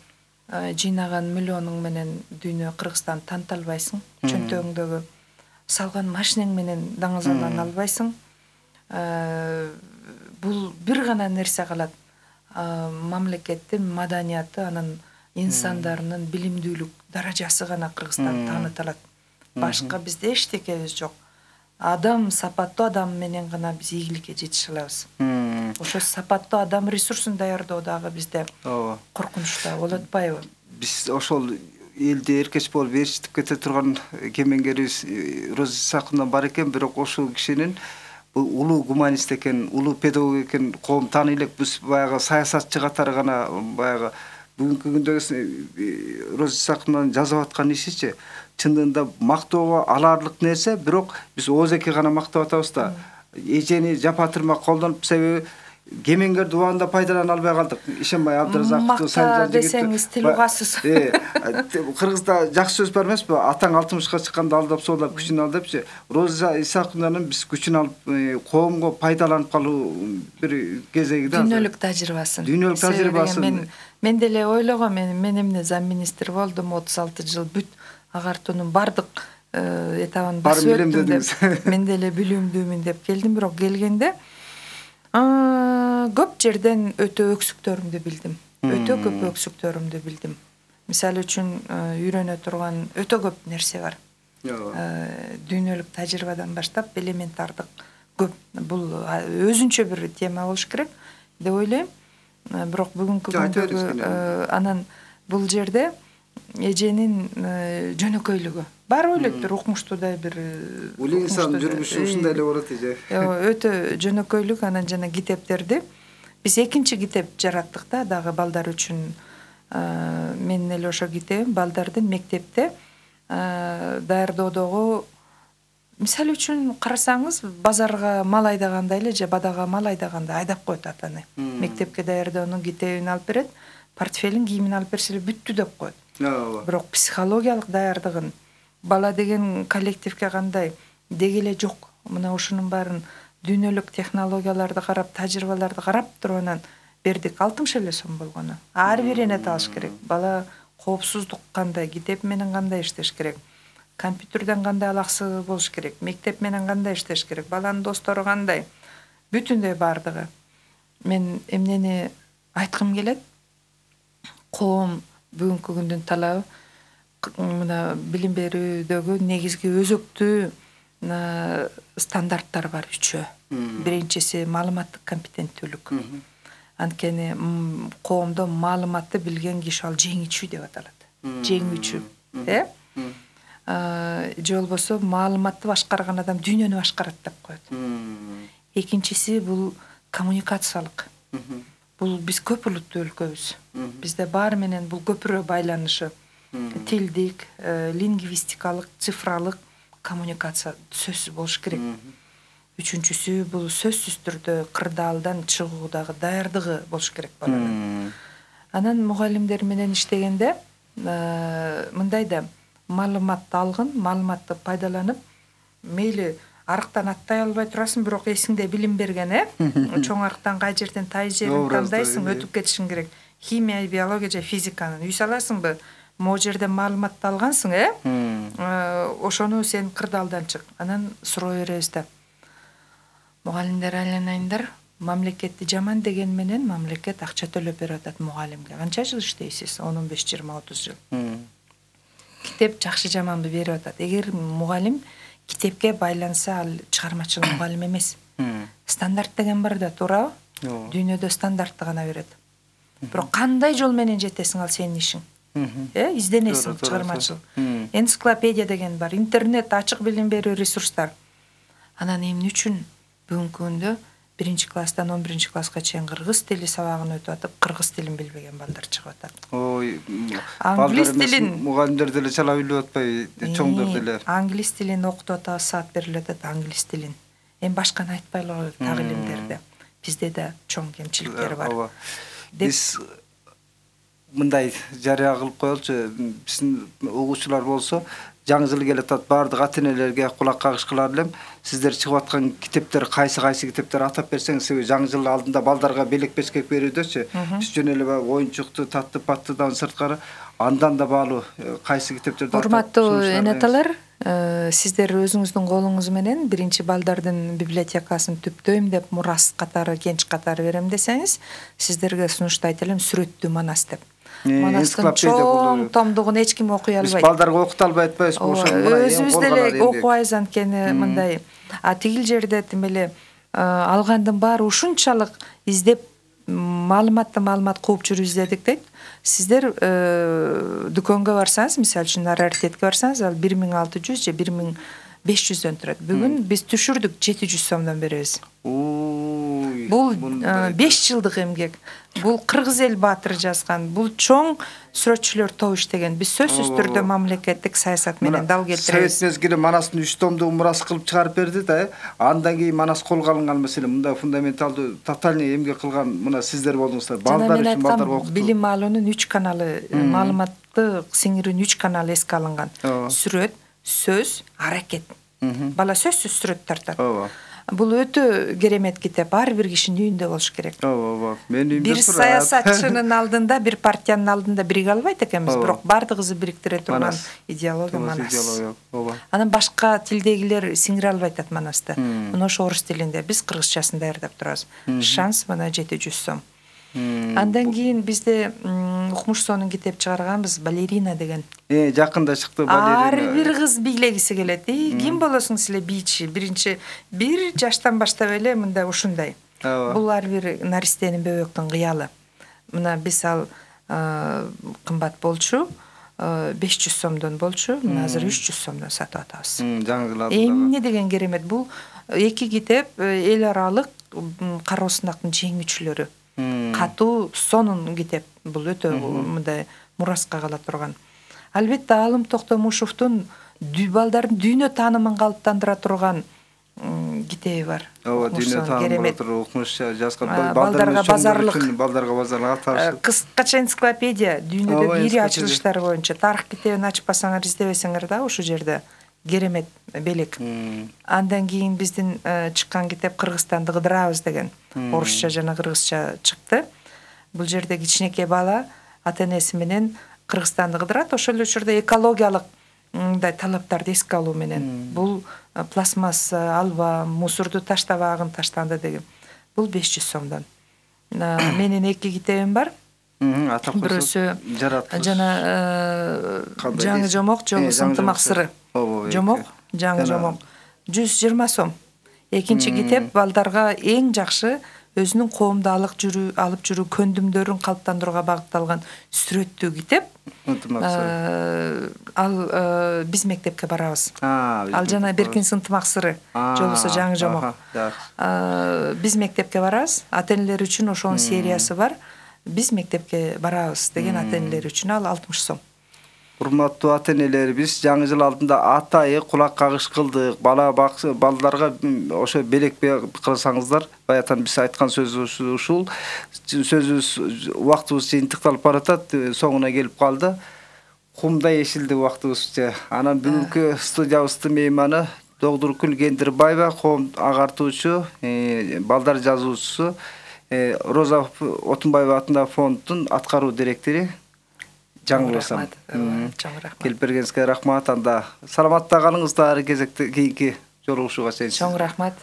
жыйнаган миллионуң менен дүйнө Кыргызстан таныта албайсың. Чөнтөгүңдөгү салган машинең менен даңазалана албайсың. Бул бир гана нерсе калат. Мамлекеттин маданияты, анан инсандарынын билимдүүлүк даражасы гана Кыргызстан таныта алат. Башка бизде эчтекебиз жок. Адам, сапаттуу адам менен гана биз ийгиликке жетише алабыз. Ошо сапаттуу адам ресурсун даярдоо дагы бизде коркунучта болуп атпайбы? Биз ошол элди эркеч болуп ээрчитип кете турган кемеңгерибиз Роза Исаковна бар экен, бирок ошол кишинин бул улуу гуманист экен, улуу педагог экен, коом тааный элек. Биз баягы саясатчы катары гана баягы бүгүнкү күндө Роза Исаковнанын жазып аткан ишичи чындыгында мактоого аларлык нерсе, бирок биз оозеки гана мактап атабыз да. Эжени жапа-тырма колдонуп, себеби кемеңгерди убагында пайдалана албай калдык. Ишенбай Абдыразаковду Мактаа десеңиз тил угасыз. Кыргызда жакшы сөз бар эмеспи? Атаң 60-ка чыкканда алдап соолап күчүн ал депчи. Роза Исаковнанын биз күчүн алып коомго пайдаланып калуу бир кезеги да. Дүйнөлүк тажрыйбасы. Мен деле ойлогом, мен эмне замминистр болдум 36 жыл, бүт агартуунун бардык этабын басып өттүм деп. Мен деле билимдүүмүн деп келдим, бирок келгенде көп жерден өтө өксүктөрүмдү билдим. Өтө көп өксүктөрүмдү билдим. Мисалы үчүн үйрөнө турган өтө көп нерсе бар. Дүйнөлүк тажрыйбадан баштап элементардык көп. Бул өзүнчө бир тема болуш керек деп ойлойм. Бирок бүгүнкү күндө анан бул жерде эженин жөнөкөйлүгү бар ойлойт, бир укмуштуудай бир улуу инсан жүрмүшү ушундай эле болот эже. Өтө жөнөкөйлүк. Анан жана китептерди биз экинчи китеп жараттык да, дагы балдар үчүн. Менин эле ошо китебим балдардын мектепте даярдоодогу, мисалы үчүн карасаңыз, базарга мал айдагандай эле же бадага мал айдагандай айдап коет атаны. Мектепке даярдоонун китебин алып берет, портфелин, кийимин алып берсе эле бүттү деп коет. Бирок психологиялык даярдыгын, бала деген коллективге кандай деги эле жок. Мына ушунун баарын дүйнөлүк технологияларды карап, тажрыйбаларды карап туруп анан бердик. 60 эле сом болгону. Ар бирине табыш керек. Бала коопсуздук кандай, китеп менен кандай иштеш керек, компьютерден кандай алаксы болуш керек, мектеп менен кандай иштеш керек, баланын достору кандай, бүтүндөй бардыгы. Мен эмнени айткым келет? Коом бүгүнкү күндүн талабы мына билим берүүдөгү негизги өзөктүү стандарттар бар 3. Биринчиси маалыматтык компетенттүүлүк. Анткени коомдо маалыматты билген киши ал жеңүүчү деп аталат. Жеңүүчү, же болбосо маалыматты башкарган адам дүйнөнү башкарат деп коет. Экинчиси бул коммуникациялык. Бул биз көп улуттуу өлкөбүз. Бизде баары менен бул көпүрө байланышы. Тилдик, лингвистикалык, цифралык коммуникация сөзсүз болуш керек. үчүнчүсү бул сөзсүз түрдө кырдаалдан чыгуудагы даярдыгы болуш керек баланын. Анан мугалимдер менен иштегенде мындай да маалыматты алгын, маалыматты пайдаланып, мейли арыктан аттай албай турасың, бирок эсиңде билим берген, чоң арыктан кай жерден тай жерин тандайсың, өтүп кетишиң керек. Химия, биология же физиканын үй саласыңбы? Могу жерден маалыматты алгансың, ошону сен кырдаалдан чык. Анан суроо беребиз да. Мугалимдер айланайындар, мамлекетти жаман деген менен мамлекет акча төлөп берип атат мугалимге. Канча жыл иштейсиз? 10, 15, 20, 30 жыл. Китеп жакшы жаманбы берип атат. Эгер мугалим китепке байланса, ал чыгармачыл мугалим эмес. Стандарт деген бар да, туурабы? Дүйнөдө стандартты гана берет. Бирок кандай жол менен жетесиң, ал сенин ишиң. Изденесиң, чыгармачыл. Энциклопедия деген бар, интернет, ачык билим берүү ресурстар. Анан эмне үчүн бүгүнкү күндө 1-класстан 11-класска чейин кыргыз тили сабагын өтүп атып, кыргыз тилин билбеген балдар чыгып атат. Ой, англис тилин мугалимдер деле чала билип атпайбы, чоңдор деле. Англис тилин окутуп атабыз, саат берилип атат англис тилин. Эми башканы айтпайлы коелу, тагилимдерде. Бизде да чоң кемчиликтер бар. Биз мындай жарыя кылып коелучу, биздин угуучулар болсо, жаңы жыл келатат, баардык ата-энелерге кулак кагышкылар элем. Сиздер чыгып аткан китептер кайсы китептер атап берсеңиз, жаңы жыл алдында балдарга белек бешкек берүүдөчү, биз жөн эле оюнчукту, татты паттыдан сырткары андан да баалуу кайсы китептерди атап. Урматтуу энеталар, сиздер өзүңүздүн колуңуз менен биринчи балдардын библиотекасын түптөйм деп мурас катары, кенч катары берем десеңиз, сиздерге сунуштайт элем сүрөттүү манас деп. Манастын чоң томдугун эч ким окуй албайт. Биз балдарга окута албайт атпайбызбы? Өзүбүз деле окубайбыз анткени мындай. Тигил жерде тимеле алгандын баары ушунчалык издеп маалымат кууп жүрүп издедик дейт. Сиздер дүкөнгө барсаңыз, мисалы үчүн раритетке барсаңыз, ал 1600 же 1500дөн турат. Бүгүн биз түшүрдүк 700 сомдон беребиз. Бул 5 жылдык эмгек. Бул кыргыз эл баатыры жазган. Бул чоң сүрөтчүлөр топ иштеген. Биз сөзсүз түрдө мамлекеттик саясат менен дал келтиребиз. Совет мезгили Манастын 3 томдугун мурас кылып чыгарып берди да. Андан кийин Манас колго алынган маселе, мында фундаменталдуу тотальный эмгек кылган мына сиздер болдуңуздар. Балдар үчүн балдарга окутуу. Билим алуунун 3 каналы, маалыматты сиңирүүнүн 3 каналы эске алынган. Сүрөт, сөз, аракет. Бала сөзсүз сүрөт тартат. Бул өтө керемет китеп, ар бир кишинин үйүндө болуш керек. Менин үйүмдө бир саясатчынын алдында, бир партиянын алдында бириге албайт экенбиз, бирок баардыгыбызды бириктире турган идеология Манас. Анан башка тилдегилер сиңире албай атат Манасты. Мына ошо орус тилинде, биз кыргызчасын даярдап турабыз. Шанс мына 700 сом. Андан кийин бизде Укмуш-Сонун китеп чыгарганбыз, балерина деген. Жакында чыкты балерина. Ар бир кыз бийлегиси келет. Ким болосуң силе бийчи? Биринчи 1 жаштан баштап эле мындай ушундай. Бул ар бир наристенин бөбөктүн кыялы. Мына биз ал кымбат болчу, 500 сомдон болчу, мына азыр 300 сомдон сатып атабыз. Жаңы жыл алдында. Эмне деген керемет. Бул эки китеп эл аралык кароо сынактын жеңүүчүлөрү. Катуу сонун китеп. Бул өтө мындай мураска кала турган. Албетте Алым Токтомушевдун балдардын дүйнө таанымын калыптандыра турган китеби бар. Дүйнө таанымын Укмуш жазган балдарга базарлык аташы. Кыскача энциклопедия дүйнөдө бири ачылыштар боюнча. Тарых китебин ачпасаңар, издебесеңер да ошол жерде керемет белек. Андан кийин биздин чыккан китеп Кыргызстанды кыдырабыз деген. Орусча жана кыргызча чыкты. Бул жерде кичинекей бала ата-энеси менен Кыргызстанды кыдырат. Ошол эле учурда экологиялык мындай талаптарды эске алуу менен. Бул пластмасса, алба, мусорду таштабагын таштанды деген. Бул 500 сомдон. Менин 2 китебим бар. Бирөөсү жана жаңы жомок, жолдус ынтымак сыры. Жомок, жаңы жомок. 120 сом. Экинчи китеп балдарга эң жакшы өзүнүн коомду алып жүрүү көндүмдөрүн калыптандырууга багытталган сүрөттүү китеп. Ал биз мектепке барабыз. Ал жана Беркинс ынтымак сыры, жолдусу жаңы жомок. Биз мектепке барабыз. Ата-энелер үчүн ошонун сериясы бар. Биз мектепке барабыз деген ата-энелер үчүн ал 60 сом. урматтуу ата-энелерибиз жаңы жыл алдында атайы кулак кагыш кылдык. Балдарга ошо белек кылсаңыздар, баятан биз айткан сөзүбүз ушул. Сөзүбүз убактыбыз жыйынтыкталып баратат, соңуна келип калды. Кумда эшилди убактыбызча. Анан бүгүнкү студиябыздын мейманы Догдуркүл Кендирбаева, коом агартуучу, балдар жазуучусу, Роза Отунбаева атындагы фонддун аткаруу директори. Жаңылсам. Келип бергениңизге рахмат. Анда саламатта калыңыздар, кезекте кийинки жолугушууга чейин. Чоң рахмат.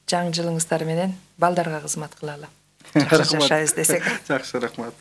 Жаңы жылыңыздар менен балдарга кызмат кылалы. Жакшы жашайбыз десек. Жакшы, рахмат.